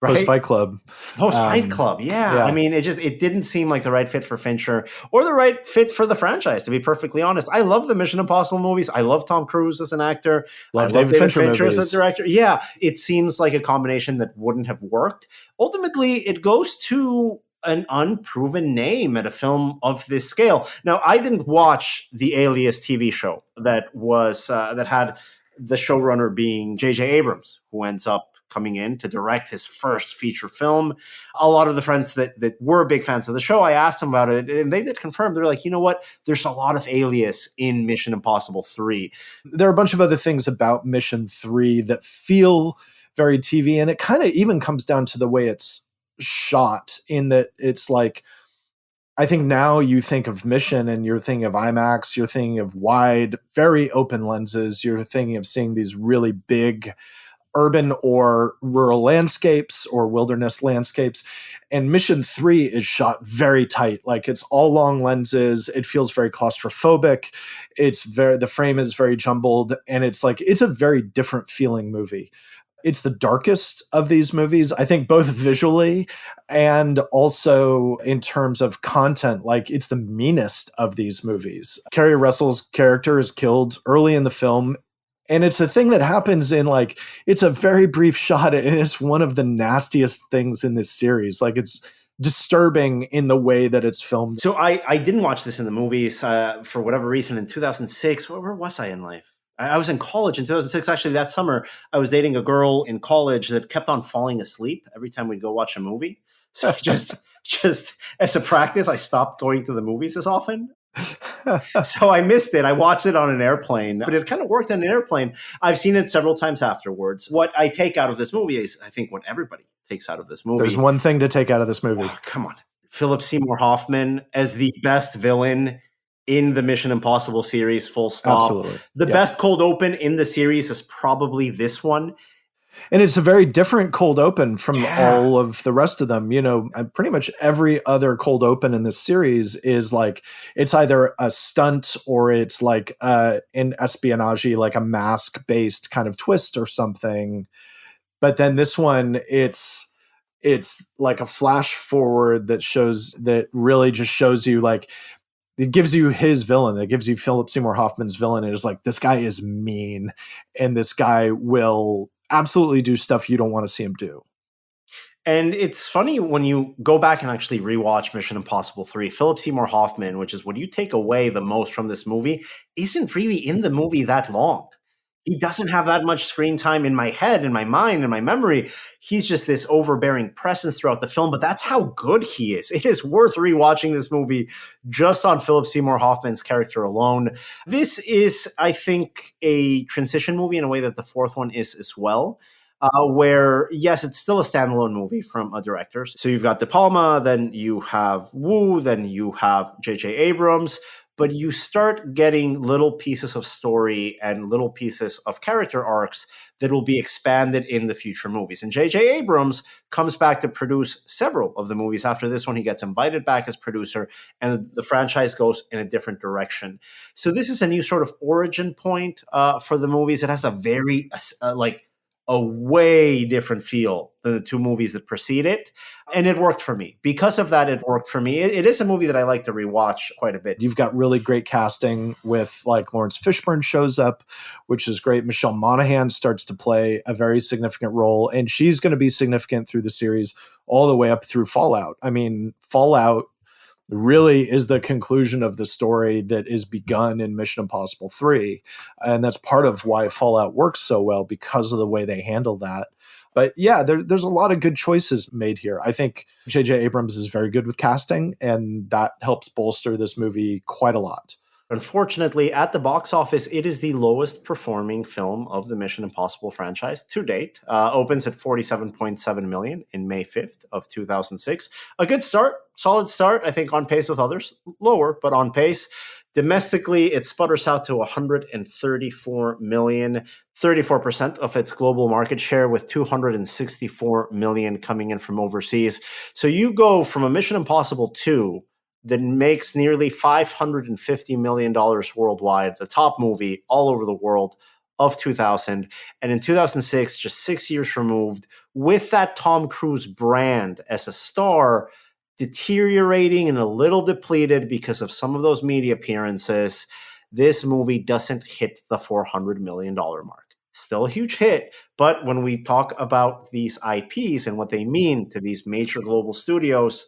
Post Right? Fight Club. Post Fight Club, yeah. I mean, it didn't seem like the right fit for Fincher or the right fit for the franchise, to be perfectly honest. I love the Mission Impossible movies. I love Tom Cruise as an actor. Love I David Fincher as movies. a director. Yeah, it seems like a combination that wouldn't have worked. Ultimately, it goes to an unproven name at a film of this scale. Now, I didn't watch the Alias TV show that was that had the showrunner being J.J. Abrams, who ends up coming in to direct his first feature film. A lot of the friends that were big fans of the show, I asked them about it, and they did confirm. They're like, you know what? There's a lot of Alias in Mission Impossible 3. There are a bunch of other things about Mission 3 that feel very TV, and it kind of even comes down to the way it's shot, in that it's like, I think now you think of Mission and you're thinking of IMAX, you're thinking of wide, very open lenses, you're thinking of seeing these really big urban or rural landscapes or wilderness landscapes. And Mission 3 is shot very tight. Like, it's all long lenses. It feels very claustrophobic. The frame is very jumbled. And it's a very different feeling movie. It's the darkest of these movies, I think, both visually and also in terms of content. Like, it's the meanest of these movies. Kerry Russell's character is killed early in the film. And it's a thing that happens in, like, it's a very brief shot, and it's one of the nastiest things in this series. Like, it's disturbing in the way that it's filmed. So I didn't watch this in the movies for whatever reason in 2006. Where was I in life? I was in college in 2006. Actually, that summer, I was dating a girl in college that kept on falling asleep every time we'd go watch a movie. So just as a practice, I stopped going to the movies as often. So I missed it. I watched it on an airplane, but it kind of worked on an airplane. I've seen it several times afterwards. What I take out of this movie is, I think, what everybody takes out of this movie. There's one thing to take out of this movie. Oh, come on. Philip Seymour Hoffman as the best villain in the Mission Impossible series, full stop. Absolutely. The best cold open in the series is probably this one. And it's a very different cold open from all of the rest of them. You know, pretty much every other cold open in this series is like, it's either a stunt or it's like an espionage, like a mask-based kind of twist or something. But then this one, it's like a flash forward that really just shows you, like, it gives you his villain. It gives you Philip Seymour Hoffman's villain. And it's like, this guy is mean, and this guy will absolutely do stuff you don't want to see him do. And it's funny when you go back and actually rewatch Mission Impossible 3, Philip Seymour Hoffman, which is what you take away the most from this movie, isn't really in the movie that long. He doesn't have that much screen time in my head, in my mind, in my memory. He's just this overbearing presence throughout the film, but that's how good he is. It is worth rewatching this movie just on Philip Seymour Hoffman's character alone. This is, I think, a transition movie in a way that the fourth one is as well. Where, yes, it's still a standalone movie from a director. So you've got De Palma, then you have Wu, then you have J.J. Abrams, but you start getting little pieces of story and little pieces of character arcs that will be expanded in the future movies. And J.J. Abrams comes back to produce several of the movies. After this one, he gets invited back as producer, and the franchise goes in a different direction. So this is a new sort of origin point for the movies. It has a very, a way different feel than the two movies that precede it. And it worked for me. Because of that, it worked for me. It is a movie that I like to rewatch quite a bit. You've got really great casting with, like, Lawrence Fishburne shows up, which is great. Michelle Monaghan starts to play a very significant role, and she's going to be significant through the series all the way up through Fallout. I mean, Fallout really is the conclusion of the story that is begun in Mission Impossible 3. And that's part of why Fallout works so well, because of the way they handle that. But yeah, there's a lot of good choices made here. I think J.J. Abrams is very good with casting, and that helps bolster this movie quite a lot. Unfortunately, at the box office, it is the lowest performing film of the Mission Impossible franchise to date. Opens at $47.7 million in May 5th of 2006. A good start, solid start, I think on pace with others. Lower, but on pace. Domestically, it sputters out to 134 million, 34% of its global market share, with 264 million coming in from overseas. So you go from a Mission Impossible 2 that makes nearly $550 million worldwide, the top movie all over the world of 2000. And in 2006, just 6 years removed, with that Tom Cruise brand as a star deteriorating and a little depleted because of some of those media appearances, this movie doesn't hit the $400 million mark. Still a huge hit, but when we talk about these IPs and what they mean to these major global studios,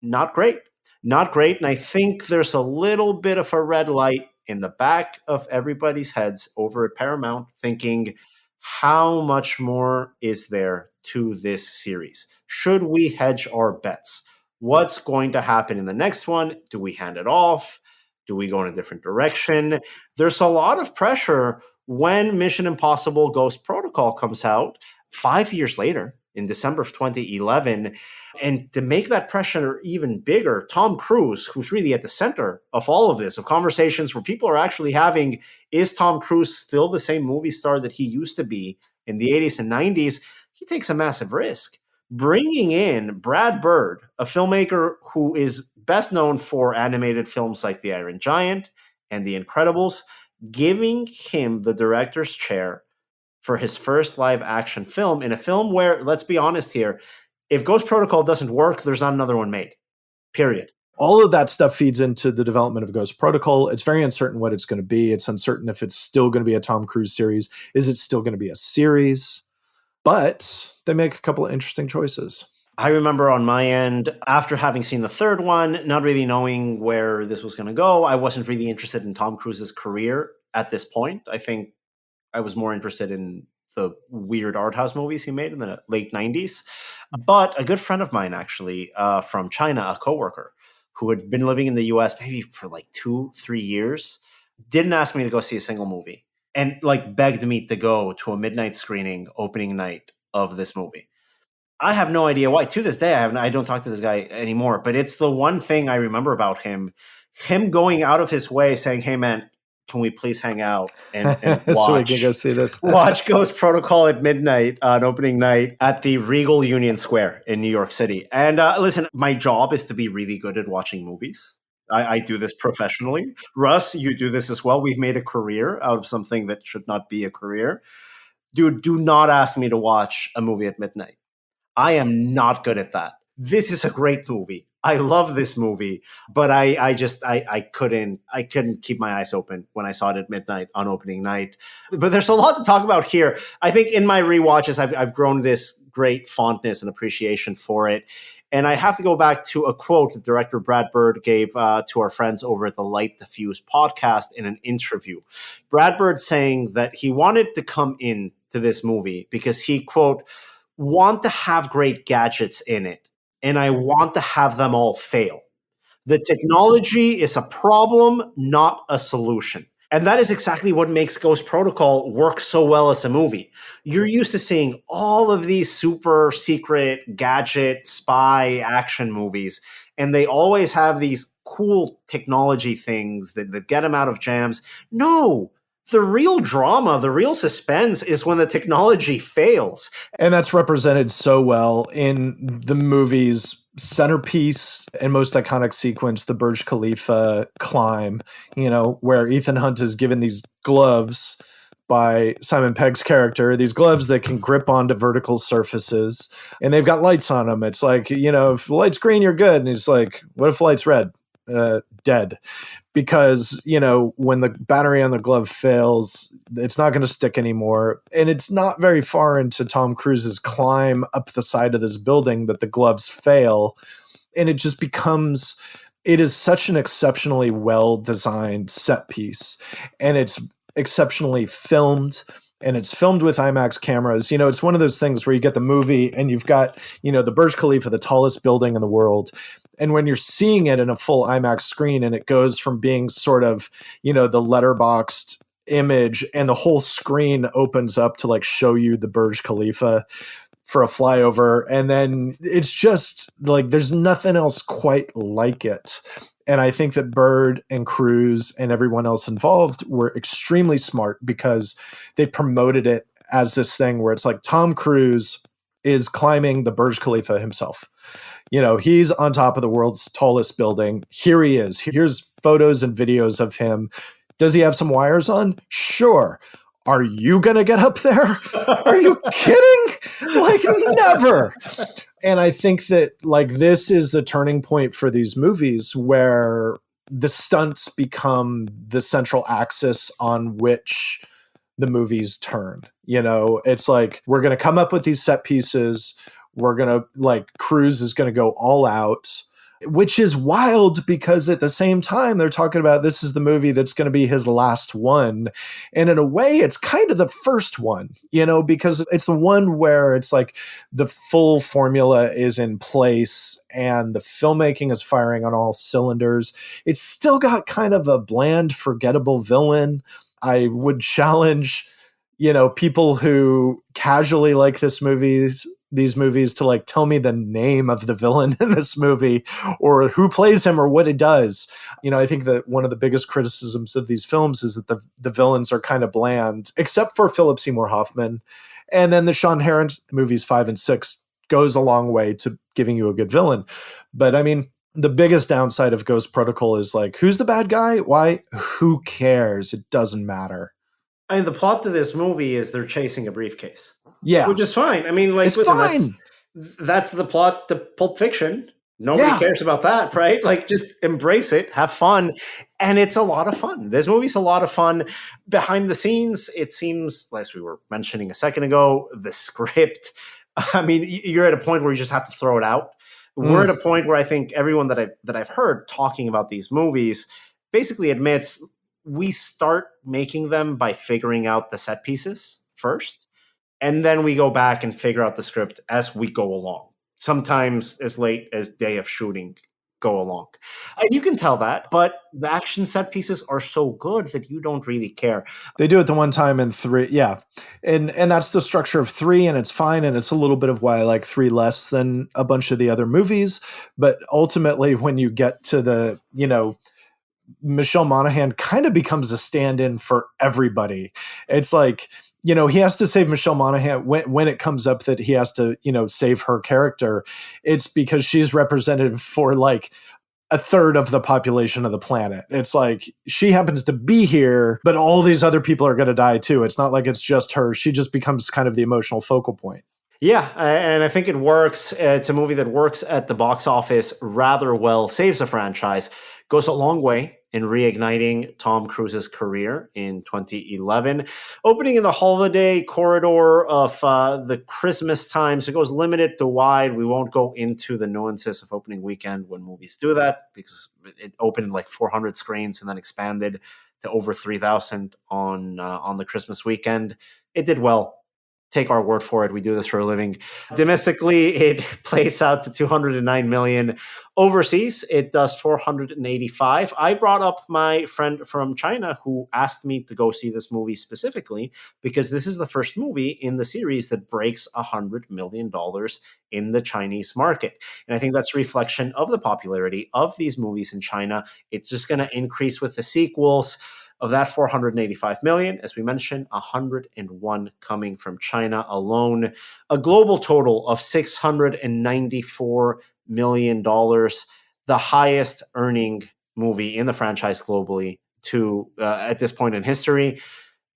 not great. Not great. And I think there's a little bit of a red light in the back of everybody's heads over at Paramount, thinking, how much more is there to this series? Should we hedge our bets? What's going to happen in the next one? Do we hand it off? Do we go in a different direction? There's a lot of pressure when Mission Impossible Ghost Protocol comes out 5 years later in December of 2011. And to make that pressure even bigger, Tom Cruise, who's really at the center of all of this, of conversations where people are actually having, is Tom Cruise still the same movie star that he used to be in the 80s and 90s? He takes a massive risk. Bringing in Brad Bird, a filmmaker who is best known for animated films like The Iron Giant and The Incredibles, giving him the director's chair for his first live action film, in a film where, let's be honest here, if Ghost Protocol doesn't work, there's not another one made, period. All of that stuff feeds into the development of Ghost Protocol. It's very uncertain what it's going to be. It's uncertain if it's still going to be a Tom Cruise series. Is it still going to be a series? But they make a couple of interesting choices. I remember on my end, after having seen the third one, not really knowing where this was going to go, I wasn't really interested in Tom Cruise's career at this point. I think I was more interested in the weird art house movies he made in the late 90s. But a good friend of mine, actually, from China, a coworker who had been living in the US maybe for like 2-3 years, didn't ask me to go see a single movie, and like begged me to go to a midnight screening opening night of this movie. I have no idea why. To this day, I don't talk to this guy anymore, but it's the one thing I remember about him going out of his way saying, hey man, can we please hang out and watch, so we can go see this? Watch Ghost Protocol at midnight on opening night at the Regal Union Square in New York City. And listen, my job is to be really good at watching movies. I do this professionally. Russ, you do this as well. We've made a career out of something that should not be a career. Dude, do not ask me to watch a movie at midnight. I am not good at that. This is a great movie. I love this movie, but I couldn't keep my eyes open when I saw it at midnight on opening night. But there's a lot to talk about here. I think in my rewatches, I've grown this great fondness and appreciation for it. And I have to go back to a quote that director Brad Bird gave to our friends over at the Light the Fuse podcast in an interview. Brad Bird saying that he wanted to come in to this movie because he, quote, want to have great gadgets in it, and I want to have them all fail. The technology is a problem, not a solution. And that is exactly what makes Ghost Protocol work so well as a movie. You're used to seeing all of these super secret gadget spy action movies, and they always have these cool technology things that get them out of jams. No, the real drama, the real suspense is when the technology fails. And that's represented so well in the movie's centerpiece and most iconic sequence, the Burj Khalifa climb, where Ethan Hunt is given these gloves by Simon Pegg's character, these gloves that can grip onto vertical surfaces, and they've got lights on them. It's like, if the light's green, you're good. And he's like, what if the light's red? Dead. Because, when the battery on the glove fails, it's not going to stick anymore. And it's not very far into Tom Cruise's climb up the side of this building that the gloves fail. And it just becomes, it is such an exceptionally well-designed set piece. And it's exceptionally filmed. And it's filmed with IMAX cameras. It's one of those things where you get the movie and you've got, the Burj Khalifa, the tallest building in the world. And when you're seeing it in a full IMAX screen and it goes from being sort of, the letterboxed image and the whole screen opens up to like show you the Burj Khalifa for a flyover. And then it's just like, there's nothing else quite like it. And I think that Bird and Cruise and everyone else involved were extremely smart because they promoted it as this thing where it's like Tom Cruise is climbing the Burj Khalifa himself. He's on top of the world's tallest building. Here he is. Here's photos and videos of him. Does he have some wires on? Sure. Are you going to get up there? Are you kidding? Like, never. And I think that this is the turning point for these movies where the stunts become the central axis on which the movies turn. It's like, we're going to come up with these set pieces. We're going to Cruise is going to go all out, which is wild because at the same time they're talking about this is the movie that's going to be his last one. And in a way, it's kind of the first one, because it's the one where it's like the full formula is in place and the filmmaking is firing on all cylinders. It's still got kind of a bland, forgettable villain. I would challenge, people who casually like these movies to tell me the name of the villain in this movie or who plays him or what it does. I think that one of the biggest criticisms of these films is that the villains are kind of bland, except for Philip Seymour Hoffman. And then the Sean Heron movies 5 and 6 goes a long way to giving you a good villain. But I mean, the biggest downside of Ghost Protocol is who's the bad guy? Why? Who cares? It doesn't matter. I mean, the plot to this movie is they're chasing a briefcase. Yeah. Which is fine. I mean, it's listen, fine. That's the plot to Pulp Fiction. Nobody cares about that, right? Just embrace it, have fun. And it's a lot of fun. This movie's a lot of fun. Behind the scenes, it seems, as we were mentioning a second ago, the script, I mean, you're at a point where you just have to throw it out. We're at a point where I think everyone that I've heard talking about these movies basically admits we start making them by figuring out the set pieces first, and then we go back and figure out the script as we go along. Sometimes as late as day of shooting go along. And you can tell that, but the action set pieces are so good that you don't really care. They do it the one time in 3. Yeah. And that's the structure of 3, and it's fine. And it's a little bit of why I like 3 less than a bunch of the other movies. But ultimately, when you get to the, Michelle Monaghan kind of becomes a stand-in for everybody. It's like, he has to save Michelle Monaghan when it comes up that he has to, save her character. It's because she's representative for a third of the population of the planet. It's like she happens to be here, but all these other people are going to die too. It's not like it's just her. She just becomes kind of the emotional focal point. Yeah, and I think it works. It's a movie that works at the box office rather well, saves a franchise, goes a long way in reigniting Tom Cruise's career in 2011. Opening in the holiday corridor of the Christmas time, so it goes limited to wide. We won't go into the nuances of opening weekend when movies do that, because it opened 400 screens and then expanded to over 3,000 on the Christmas weekend. It did well. Take our word for it. We do this for a living. Domestically, it plays out to 209 million. Overseas, it does 485. I brought up my friend from China who asked me to go see this movie specifically because this is the first movie in the series that breaks $100 million in the Chinese market. And I think that's a reflection of the popularity of these movies in China. It's just going to increase with the sequels. Of that 485 million, as we mentioned, 101 coming from China alone. A global total of $694 million, the highest earning movie in the franchise globally at this point in history.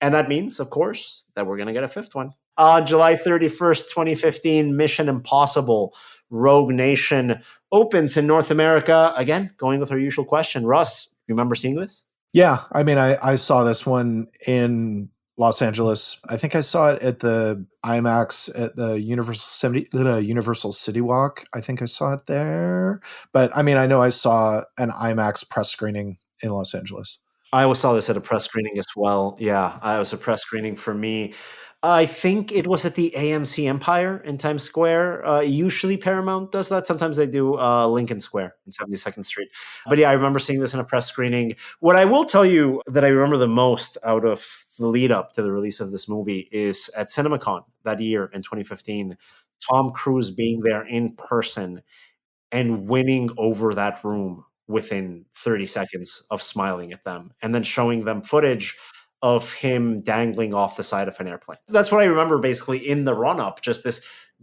And that means, of course, that we're going to get a fifth one. On July 31st, 2015, Mission Impossible Rogue Nation opens in North America. Again, going with our usual question. Russ, remember seeing this? Yeah, I mean, I saw this one in Los Angeles. I think I saw it at the IMAX at the Universal City Walk. I think I saw it there. But I mean, I know I saw an IMAX press screening in Los Angeles. I always saw this at a press screening as well. Yeah, it was a press screening for me. I think it was at the AMC Empire in Times Square. Usually Paramount does that. Sometimes they do Lincoln Square in 72nd Street. But yeah, I remember seeing this in a press screening. What I will tell you that I remember the most out of the lead up to the release of this movie is at CinemaCon that year in 2015, Tom Cruise being there in person and winning over that room within 30 seconds of smiling at them and then showing them footage of him dangling off the side of an airplane. That's what I remember basically in the run up, just this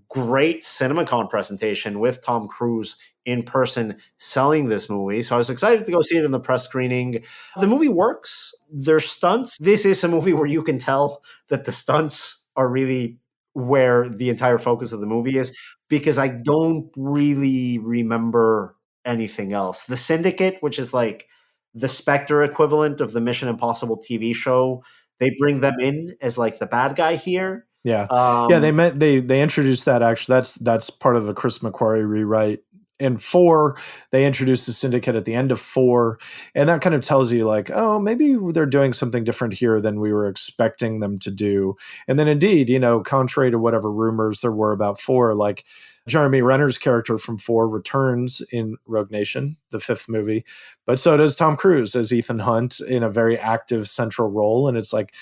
great CinemaCon presentation with Tom Cruise in person selling this movie. So I was excited to go see it in the press screening. The movie works. There's stunts. This is a movie where you can tell that the stunts are really where the entire focus of the movie is, because I don't really remember anything else. The Syndicate, which is like the Spectre equivalent of the Mission Impossible TV show, they bring them in as like the bad guy here. Yeah. Yeah, they introduced that. Actually, that's part of the Chris McQuarrie rewrite. In 4, they introduced the Syndicate at the end of 4, and that kind of tells you like, oh, maybe they're doing something different here than we were expecting them to do. And then indeed, contrary to whatever rumors there were about 4, like Jeremy Renner's character from 4 returns in Rogue Nation, the 5th movie, but so does Tom Cruise as Ethan Hunt in a very active central role. And it's like,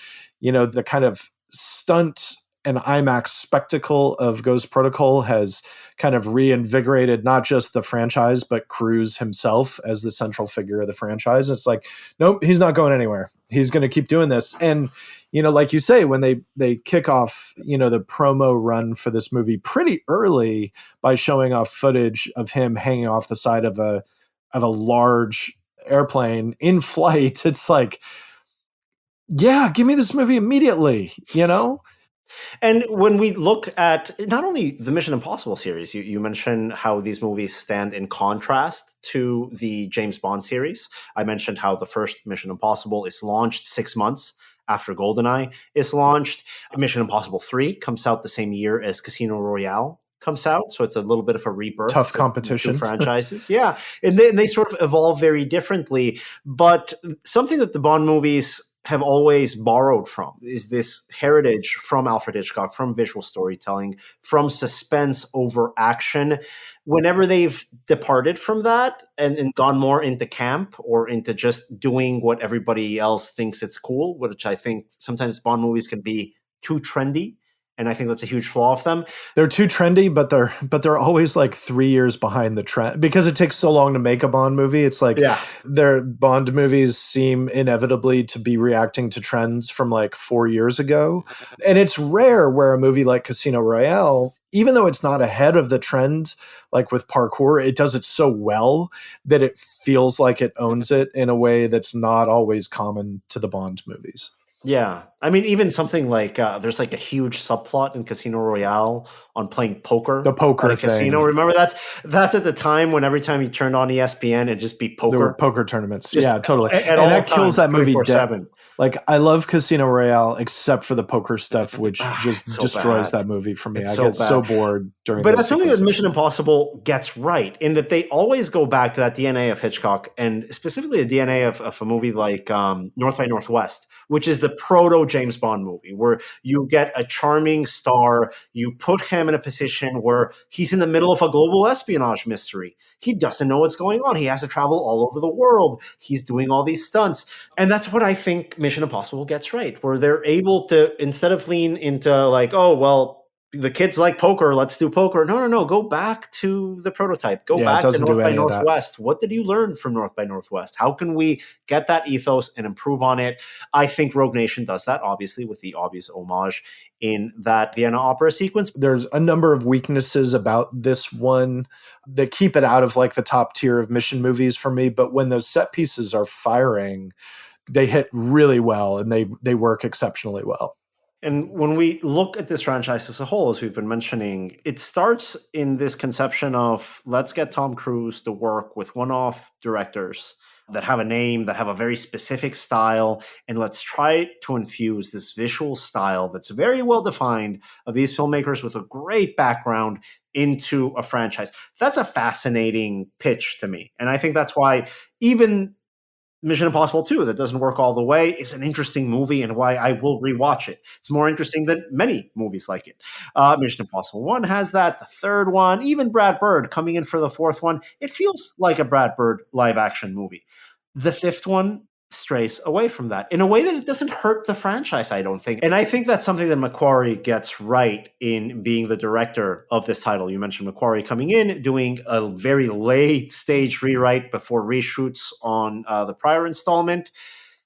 the kind of stunt and IMAX spectacle of Ghost Protocol has kind of reinvigorated not just the franchise, but Cruise himself as the central figure of the franchise. It's like, nope, he's not going anywhere. He's going to keep doing this. And, like you say, when they kick off, the promo run for this movie pretty early by showing off footage of him hanging off the side of a large airplane in flight, it's like, yeah, give me this movie immediately, And when we look at not only the Mission Impossible series, you mentioned how these movies stand in contrast to the James Bond series. I mentioned how the first Mission Impossible is launched 6 months after GoldenEye is launched. Mission Impossible 3 comes out the same year as Casino Royale comes out. So it's a little bit of a rebirth. Tough competition. Two franchises. Yeah. And they sort of evolve very differently. But something that the Bond movies have always borrowed from is this heritage from Alfred Hitchcock, from visual storytelling, from suspense over action. Whenever they've departed from that and gone more into camp or into just doing what everybody else thinks it's cool, which I think sometimes Bond movies can be too trendy. And I think that's a huge flaw of them. They're too trendy, but they're always like 3 years behind the trend because it takes so long to make a Bond movie. It's like their Bond movies seem inevitably to be reacting to trends from like 4 years ago. And it's rare where a movie like Casino Royale, even though it's not ahead of the trend, like with parkour, it does it so well that it feels like it owns it in a way that's not always common to the Bond movies. Yeah. I mean, even something like there's like a huge subplot in Casino Royale on playing poker. The poker at a thing. Casino. Remember that's at the time when every time you turned on ESPN, it'd just be poker. There were poker tournaments. Just totally. And that kills that movie 24/7. Like, I love Casino Royale except for the poker stuff, which just so destroys bad. that movie for me. It's I so get so bad. bored during But those that's something that sequences. Mission Impossible gets right in that they always go back to that DNA of Hitchcock and specifically the DNA of a movie like North by Northwest, which is the proto James Bond movie where you get a charming star, you put him in a position where he's in the middle of a global espionage mystery. He doesn't know what's going on. He has to travel all over the world. He's doing all these stunts. And that's what I think Mission Impossible gets right, where they're able to, instead of lean into like, oh, well, the kids like poker, let's do poker. No. Go back to the prototype. Go back to North by Northwest. What did you learn from North by Northwest? How can we get that ethos and improve on it? I think Rogue Nation does that, obviously, with the obvious homage in that Vienna opera sequence. There's a number of weaknesses about this one that keep it out of like the top tier of mission movies for me. But when those set pieces are firing, they hit really well and they work exceptionally well. And when we look at this franchise as a whole, as we've been mentioning, it starts in this conception of let's get Tom Cruise to work with one-off directors that have a name, that have a very specific style, and let's try to infuse this visual style that's very well defined of these filmmakers with a great background into a franchise. That's a fascinating pitch to me. And I think that's why even Mission Impossible 2, that doesn't work all the way, is an interesting movie and why I will rewatch it. It's more interesting than many movies like it. Mission Impossible 1 has that. The third one, even Brad Bird coming in for the fourth one, it feels like a Brad Bird live action movie. The fifth one strays away from that in a way that it doesn't hurt the franchise, I don't think. And I think that's something that McQuarrie gets right in being the director of this title. You mentioned McQuarrie coming in, doing a very late stage rewrite before reshoots on the prior installment.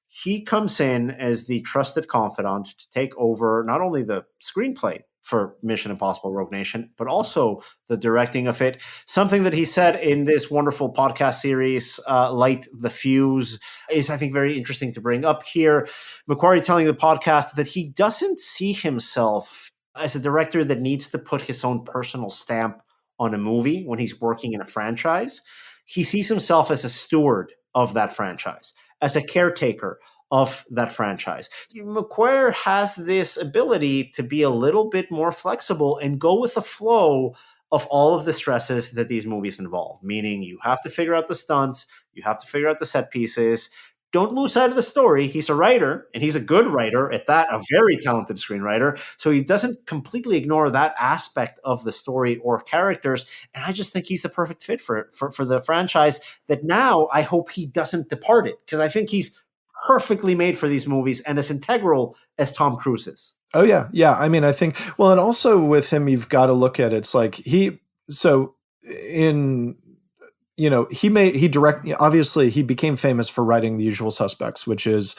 He comes in as the trusted confidant to take over not only the screenplay for Mission Impossible Rogue Nation, but also the directing of it. Something that he said in this wonderful podcast series, Light the Fuse, is, I think, very interesting to bring up here. McQuarrie telling the podcast that he doesn't see himself as a director that needs to put his own personal stamp on a movie when he's working in a franchise. He sees himself as a steward of that franchise, as a caretaker of that franchise. McQuarrie has this ability to be a little bit more flexible and go with the flow of all of the stresses that these movies involve, meaning you have to figure out the stunts, you have to figure out the set pieces. Don't lose sight of the story. He's a writer, and he's a good writer at that, a very talented screenwriter. So he doesn't completely ignore that aspect of the story or characters. And I just think he's the perfect fit for the franchise that now I hope he doesn't depart it, because I think he's perfectly made for these movies and as integral as Tom Cruise is. Oh, yeah. Yeah. I mean, I think, well, and also with him, you've got to look at it's like obviously he became famous for writing The Usual Suspects, which is,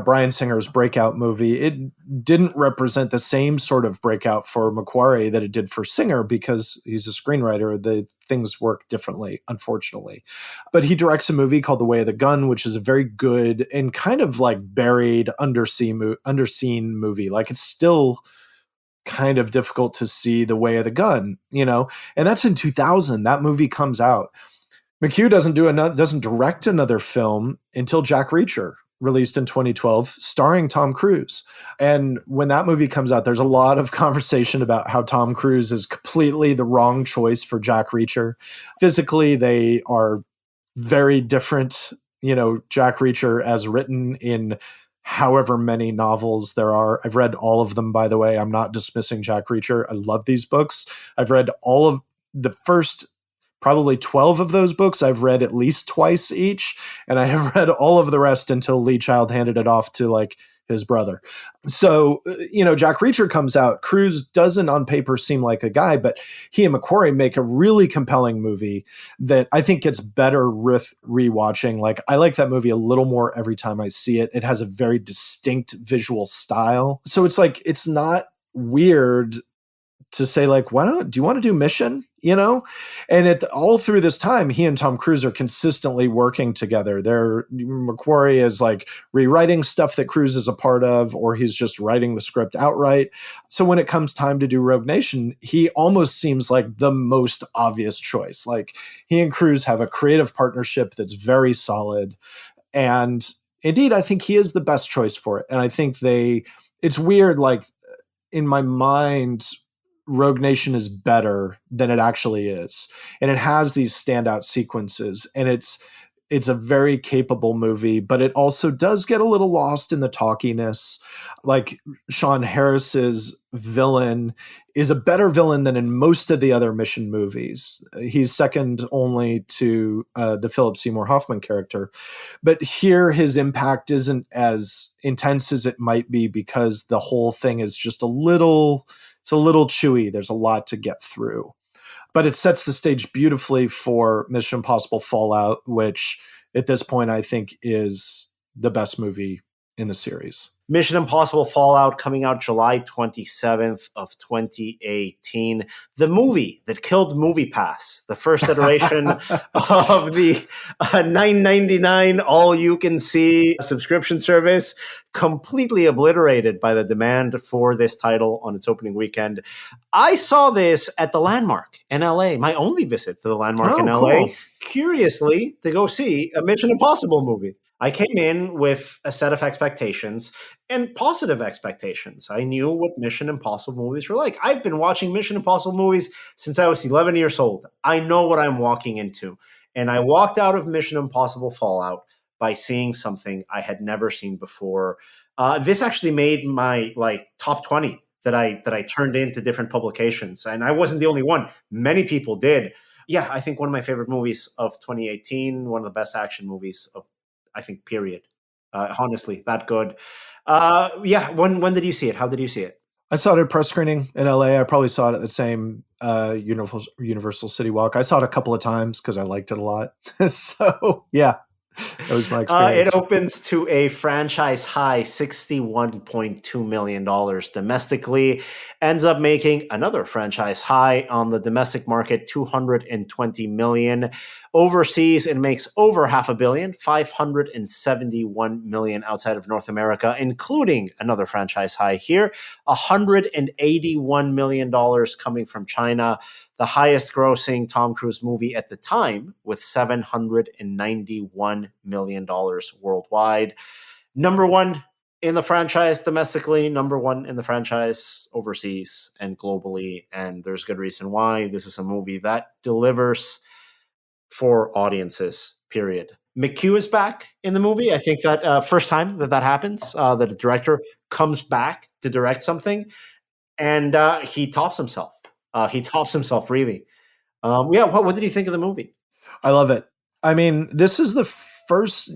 Bryan Singer's breakout movie. It didn't represent the same sort of breakout for McQuarrie that it did for Singer because he's a screenwriter. The things work differently, unfortunately. But he directs a movie called The Way of the Gun, which is a very good and kind of like buried underseen movie. Like it's still kind of difficult to see The Way of the Gun, and that's in 2000. That movie comes out. McHugh doesn't direct another film until Jack Reacher, released in 2012, starring Tom Cruise. And when that movie comes out, there's a lot of conversation about how Tom Cruise is completely the wrong choice for Jack Reacher. Physically, they are very different. Jack Reacher, as written in however many novels there are. I've read all of them, by the way. I'm not dismissing Jack Reacher. I love these books. I've read all of the first probably 12 of those books I've read at least twice each, and I have read all of the rest until Lee Child handed it off to like his brother. So, Jack Reacher comes out. Cruise doesn't on paper seem like a guy, but he and McQuarrie make a really compelling movie that I think gets better with rewatching. Like I like that movie a little more every time I see it. It has a very distinct visual style. So it's like, it's not weird to say like, do you want to do Mission? And all through this time, he and Tom Cruise are consistently working together. McQuarrie is like rewriting stuff that Cruise is a part of, or he's just writing the script outright. So when it comes time to do Rogue Nation, he almost seems like the most obvious choice. Like he and Cruise have a creative partnership that's very solid. And indeed, I think he is the best choice for it. And I think it's weird, like in my mind, Rogue Nation is better than it actually is. And it has these standout sequences, and it's a very capable movie, but it also does get a little lost in the talkiness. Like Sean Harris's villain is a better villain than in most of the other Mission movies. He's second only to the Philip Seymour Hoffman character. But here his impact isn't as intense as it might be because the whole thing is just a little chewy. There's a lot to get through. But it sets the stage beautifully for Mission Impossible Fallout, which at this point I think is the best movie in the series. Mission Impossible Fallout coming out July 27th of 2018. The movie that killed MoviePass, the first iteration of the $9.99 all-you-can-see subscription service, completely obliterated by the demand for this title on its opening weekend. I saw this at the Landmark in LA, my only visit to the Landmark in LA, curiously, to go see a Mission Impossible movie. I came in with a set of expectations and positive expectations. I knew what Mission Impossible movies were like. I've been watching Mission Impossible movies since I was 11 years old. I know what I'm walking into. And I walked out of Mission Impossible Fallout by seeing something I had never seen before. This actually made my top 20 that I turned into different publications. And I wasn't the only one. Many people did. Yeah, I think one of my favorite movies of 2018, one of the best action movies of I think, period. Honestly, that good. When did you see it? How did you see it? I saw it at press screening in LA. I probably saw it at the same Universal City Walk. I saw it a couple of times because I liked it a lot. So yeah, that was my experience. It opens to a franchise high $61.2 million domestically, ends up making another franchise high on the domestic market, $220 million. Overseas, it makes over $500 million, $571 million outside of North America, including another franchise high here, $181 million coming from China, the highest grossing Tom Cruise movie at the time, with $791 million worldwide. Number one in the franchise domestically, number one in the franchise overseas and globally. And there's good reason why. This is a movie that delivers for audiences, period. McHugh is back in the movie. I think that first time that happens, that a director comes back to direct something, and he tops himself. He tops himself, really. What did you think of the movie? I love it. I mean, this is the first,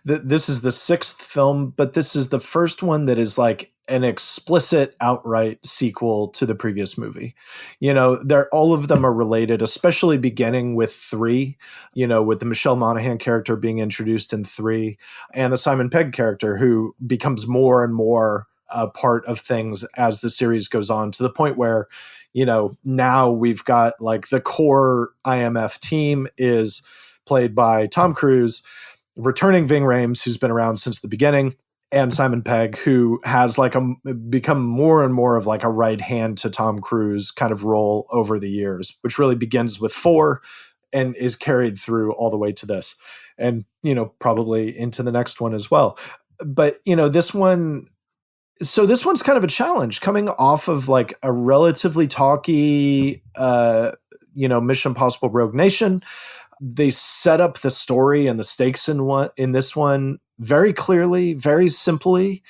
this is the sixth film, but this is the first one that is like an explicit outright sequel to the previous movie. All of them are related, especially beginning with 3, with the Michelle Monaghan character being introduced in 3 and the Simon Pegg character, who becomes more and more a part of things as the series goes on, to the point where, now we've got like the core IMF team is played by Tom Cruise, returning Ving Rhames, who's been around since the beginning, and Simon Pegg, who has become more and more of like a right hand to Tom Cruise kind of role over the years, which really begins with 4 and is carried through all the way to this, and probably into the next one as well. But this one's kind of a challenge, coming off of like a relatively talky Mission Impossible Rogue Nation. They set up the story and the stakes in this one very clearly, very simply.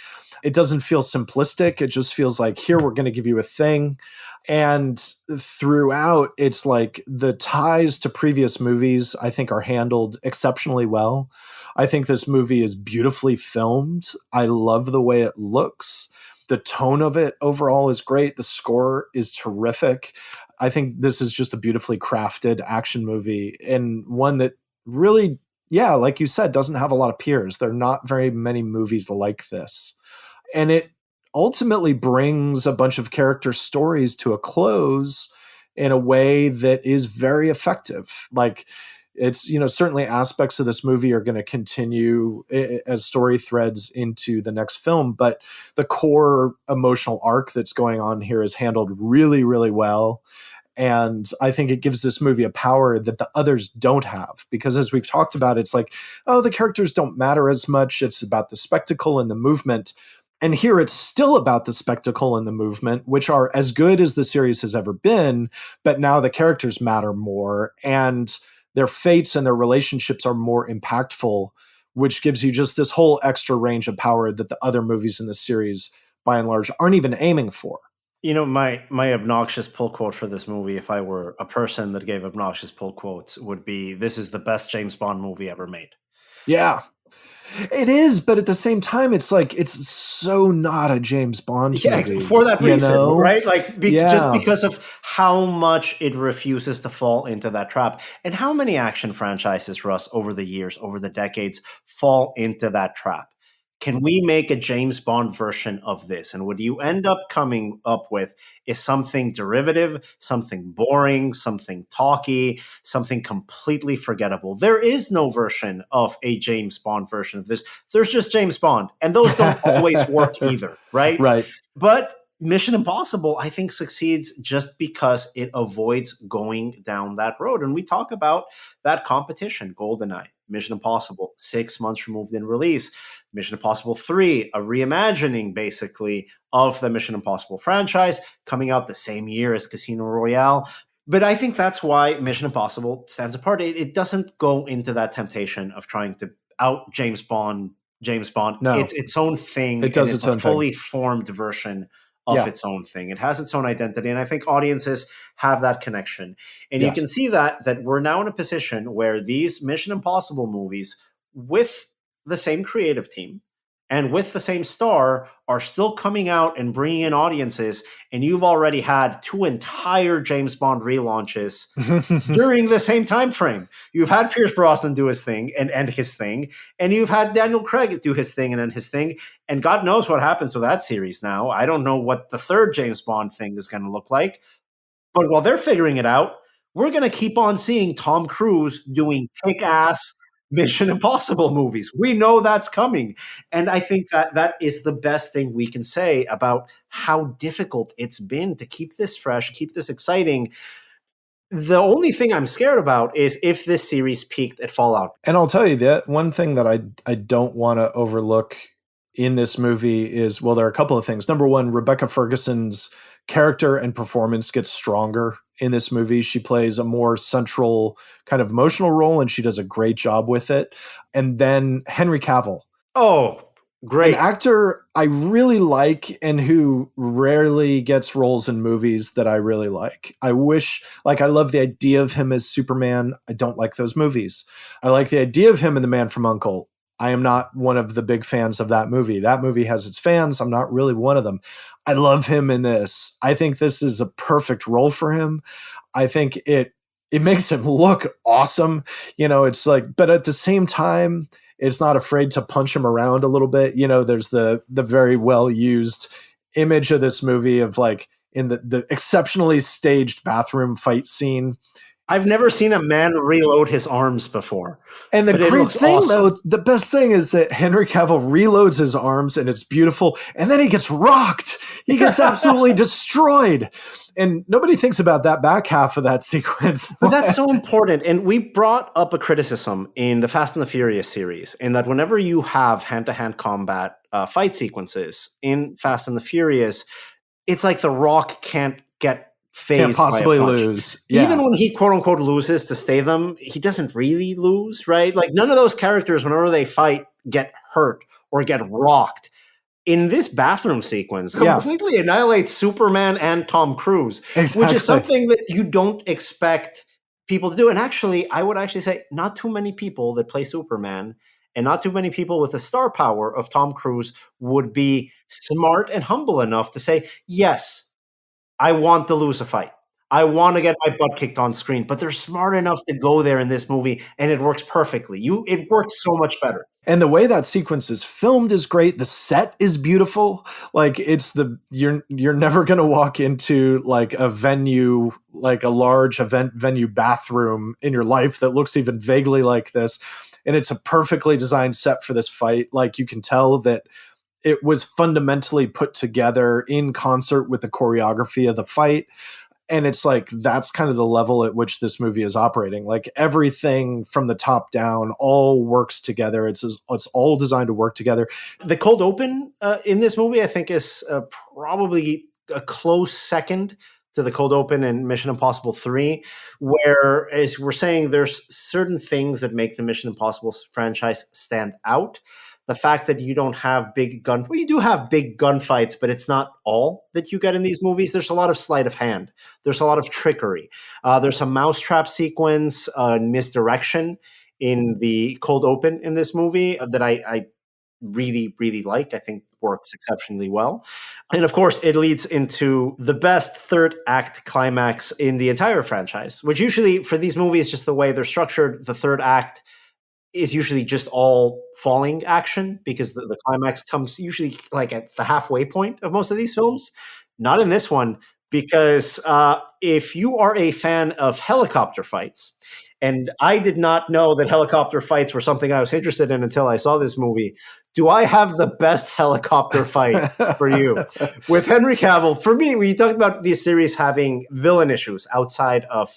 It doesn't feel simplistic. It just feels like, here, we're going to give you a thing. And throughout, it's like the ties to previous movies, I think, are handled exceptionally well. I think this movie is beautifully filmed. I love the way it looks. The tone of it overall is great. The score is terrific. I think this is just a beautifully crafted action movie, and one that really, like you said, doesn't have a lot of peers. There are not very many movies like this. And it ultimately brings a bunch of character stories to a close in a way that is very effective. Like, it's, certainly aspects of this movie are going to continue as story threads into the next film, but the core emotional arc that's going on here is handled really, really well. And I think it gives this movie a power that the others don't have, because as we've talked about, it's like, oh, the characters don't matter as much. It's about the spectacle and the movement. And here it's still about the spectacle and the movement, which are as good as the series has ever been, but now the characters matter more, and their fates and their relationships are more impactful, which gives you just this whole extra range of power that the other movies in the series, by and large, aren't even aiming for. My obnoxious pull quote for this movie, if I were a person that gave obnoxious pull quotes, would be, this is the best James Bond movie ever made. Yeah. It is, but at the same time, it's like, it's so not a James Bond movie. For that reason, right? Like, just because of how much it refuses to fall into that trap. And how many action franchises, Russ, over the years, over the decades, fall into that trap? Can we make a James Bond version of this? And what you end up coming up with is something derivative, something boring, something talky, something completely forgettable. There is no version of a James Bond version of this. There's just James Bond. And those don't always work either, right? Right. But Mission Impossible, I think, succeeds just because it avoids going down that road. And we talk about that competition, GoldenEye, Mission Impossible, 6 months removed in release. Mission Impossible 3, a reimagining, basically, of the Mission Impossible franchise, coming out the same year as Casino Royale. But I think that's why Mission Impossible stands apart. It doesn't go into that temptation of trying to out James Bond. No. It's its own thing. It does its own thing. Fully formed version of its own thing. It has its own identity, and I think audiences have that connection. And you can see that we're now in a position where these Mission Impossible movies, with the same creative team and with the same star are still coming out and bringing in audiences, and you've already had 2 entire James Bond relaunches during the same time frame. You've had Pierce Brosnan do his thing and end his thing, and you've had Daniel Craig do his thing and end his thing, and God knows what happens with that series now. I don't know what the third James Bond thing is going to look like, but while they're figuring it out, we're going to keep on seeing Tom Cruise doing kick-ass Mission Impossible movies. We know that's coming. And I think that that is the best thing we can say about how difficult it's been to keep this fresh, keep this exciting. The only thing I'm scared about is if this series peaked at Fallout. And I'll tell you that one thing that I don't want to overlook in this movie is, well, there are a couple of things. Number one, Rebecca Ferguson's character and performance gets stronger in this movie. She plays a more central kind of emotional role, and she does a great job with it. And then Henry Cavill. Oh, great. An actor I really like and who rarely gets roles in movies that I really like. I love the idea of him as Superman. I don't like those movies. I like the idea of him in The Man from U.N.C.L.E. I am not one of the big fans of that movie. That movie has its fans. I'm not really one of them. I love him in this. I think this is a perfect role for him. I think it makes him look awesome. It's like, but at the same time, it's not afraid to punch him around a little bit. There's the very well used image of this movie of like in the exceptionally staged bathroom fight scene. I've never seen a man reload his arms before. And the great thing, though, the best thing is that Henry Cavill reloads his arms and it's beautiful. And then he gets rocked. He gets absolutely destroyed. And nobody thinks about that back half of that sequence. But that's so important. And we brought up a criticism in the Fast and the Furious series, in that whenever you have hand-to-hand combat fight sequences in Fast and the Furious, it's like The Rock can't possibly lose. Yeah. Even when he quote unquote loses to Statham, he doesn't really lose, right? Like none of those characters, whenever they fight, get hurt or get rocked. In this bathroom sequence, completely annihilates Superman and Tom Cruise, which is something that you don't expect people to do. And actually, I would actually say not too many people that play Superman and not too many people with the star power of Tom Cruise would be smart and humble enough to say, yes, I want to lose a fight. I want to get my butt kicked on screen, but they're smart enough to go there in this movie, and it works perfectly. It works so much better. And the way that sequence is filmed is great. The set is beautiful. Like you're never going to walk into like a venue, like a large event venue bathroom in your life that looks even vaguely like this. And it's a perfectly designed set for this fight. Like you can tell that it was fundamentally put together in concert with the choreography of the fight. And it's like, that's kind of the level at which this movie is operating. Like everything from the top down all works together. It's all designed to work together. The cold open in this movie, I think, is probably a close second to the cold open in Mission Impossible 3, where, as we're saying, there's certain things that make the Mission Impossible franchise stand out. The fact that you don't have you do have big gunfights, but it's not all that you get in these movies. There's a lot of sleight of hand. There's a lot of trickery. There's a mousetrap sequence, misdirection in the cold open in this movie that I really, really like. I think works exceptionally well. And of course, it leads into the best third act climax in the entire franchise, which usually for these movies, just the way they're structured, the third act is usually just all falling action, because the climax comes usually like at the halfway point of most of these films. Not in this one, because if you are a fan of helicopter fights, and I did not know that helicopter fights were something I was interested in until I saw this movie, do I have the best helicopter fight for you? With Henry Cavill, for me, when you talk about these series having villain issues outside of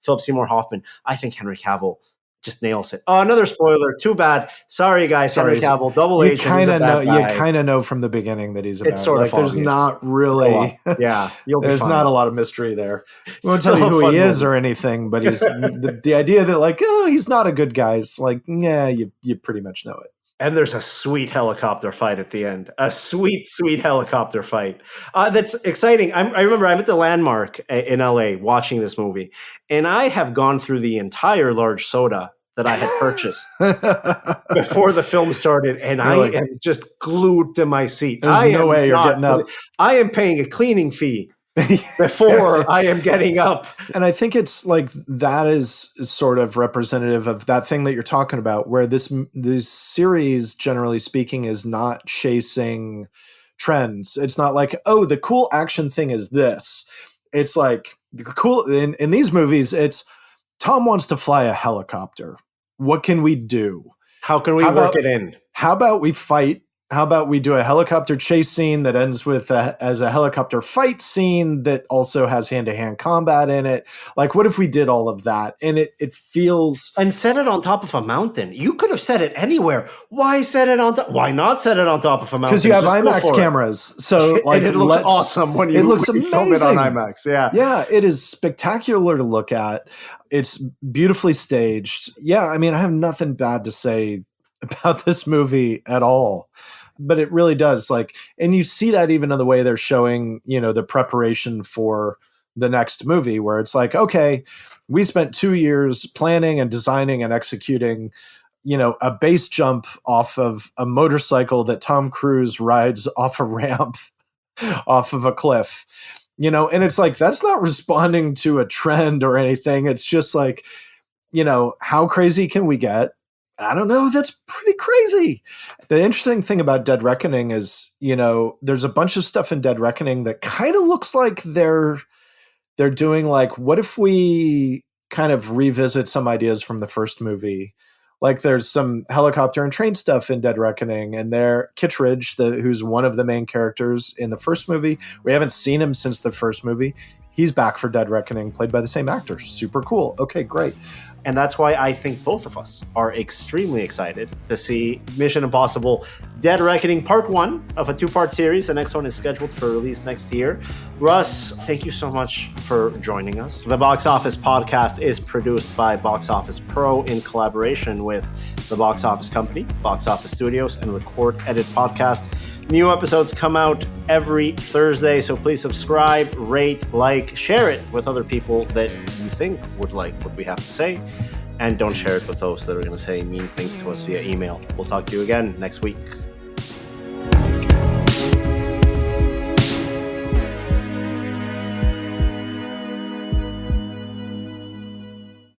Philip Seymour Hoffman, I think Henry Cavill just nails it. Oh, another spoiler. Too bad. Sorry, guys. Henry Cavill, double agent. You kind of know from the beginning that he's a bad guy. Sort of there's obvious. Not really. Yeah, there's not a lot of mystery there. We won't tell you who he is or anything, but he's the idea that like, oh, he's not a good guy. Is like, yeah, you pretty much know it. And there's a sweet helicopter fight at the end. A sweet, sweet helicopter fight. That's exciting. I remember I'm at the Landmark in LA watching this movie, and I have gone through the entire large soda that I had purchased before the film started, and I am just glued to my seat. There's no way you're getting up. I am paying a cleaning fee before I am getting up. And I think it's like that is sort of representative of that thing that you're talking about, where this series, generally speaking, is not chasing trends. It's not like, oh, the cool action thing is this. It's like cool in these movies, it's Tom wants to fly a helicopter. What can we do? How can we work it in? How about we fight? How about we do a helicopter chase scene that ends with as a helicopter fight scene that also has hand-to-hand combat in it? Like, what if we did all of that? And it feels... And set it on top of a mountain. You could have set it anywhere. Why set it on top? Why not set it on top of a mountain? Because you have IMAX cameras. So like, and it looks awesome when you looks amazing. film it on IMAX. Yeah. Yeah, it is spectacular to look at. It's beautifully staged. Yeah, I mean, I have nothing bad to say about this movie at all. But it really does, like, and you see that even in the way they're showing, you know, the preparation for the next movie, where it's like, okay, we spent 2 years planning and designing and executing, you know, a base jump off of a motorcycle that Tom Cruise rides off a ramp off of a cliff, you know, and it's like, that's not responding to a trend or anything. It's just like, you know, how crazy can we get? I don't know. That's pretty crazy. The interesting thing about Dead Reckoning is, you know, there's a bunch of stuff in Dead Reckoning that kind of looks like they're doing like, what if we kind of revisit some ideas from the first movie? Like there's some helicopter and train stuff in Dead Reckoning, and there Kittredge, who's one of the main characters in the first movie. We haven't seen him since the first movie. He's back for Dead Reckoning, played by the same actor. Super cool. Okay, great. And that's why I think both of us are extremely excited to see Mission Impossible Dead Reckoning Part 1 of a 2-part series. The next one is scheduled for release next year. Russ, thank you so much for joining us. The Box Office Podcast is produced by Box Office Pro in collaboration with the Box Office Company, Box Office Studios, and Record Edit Podcast. New episodes come out every Thursday, so please subscribe, rate, like, share it with other people that you think would like what we have to say, and don't share it with those that are going to say mean things to us via email. We'll talk to you again next week.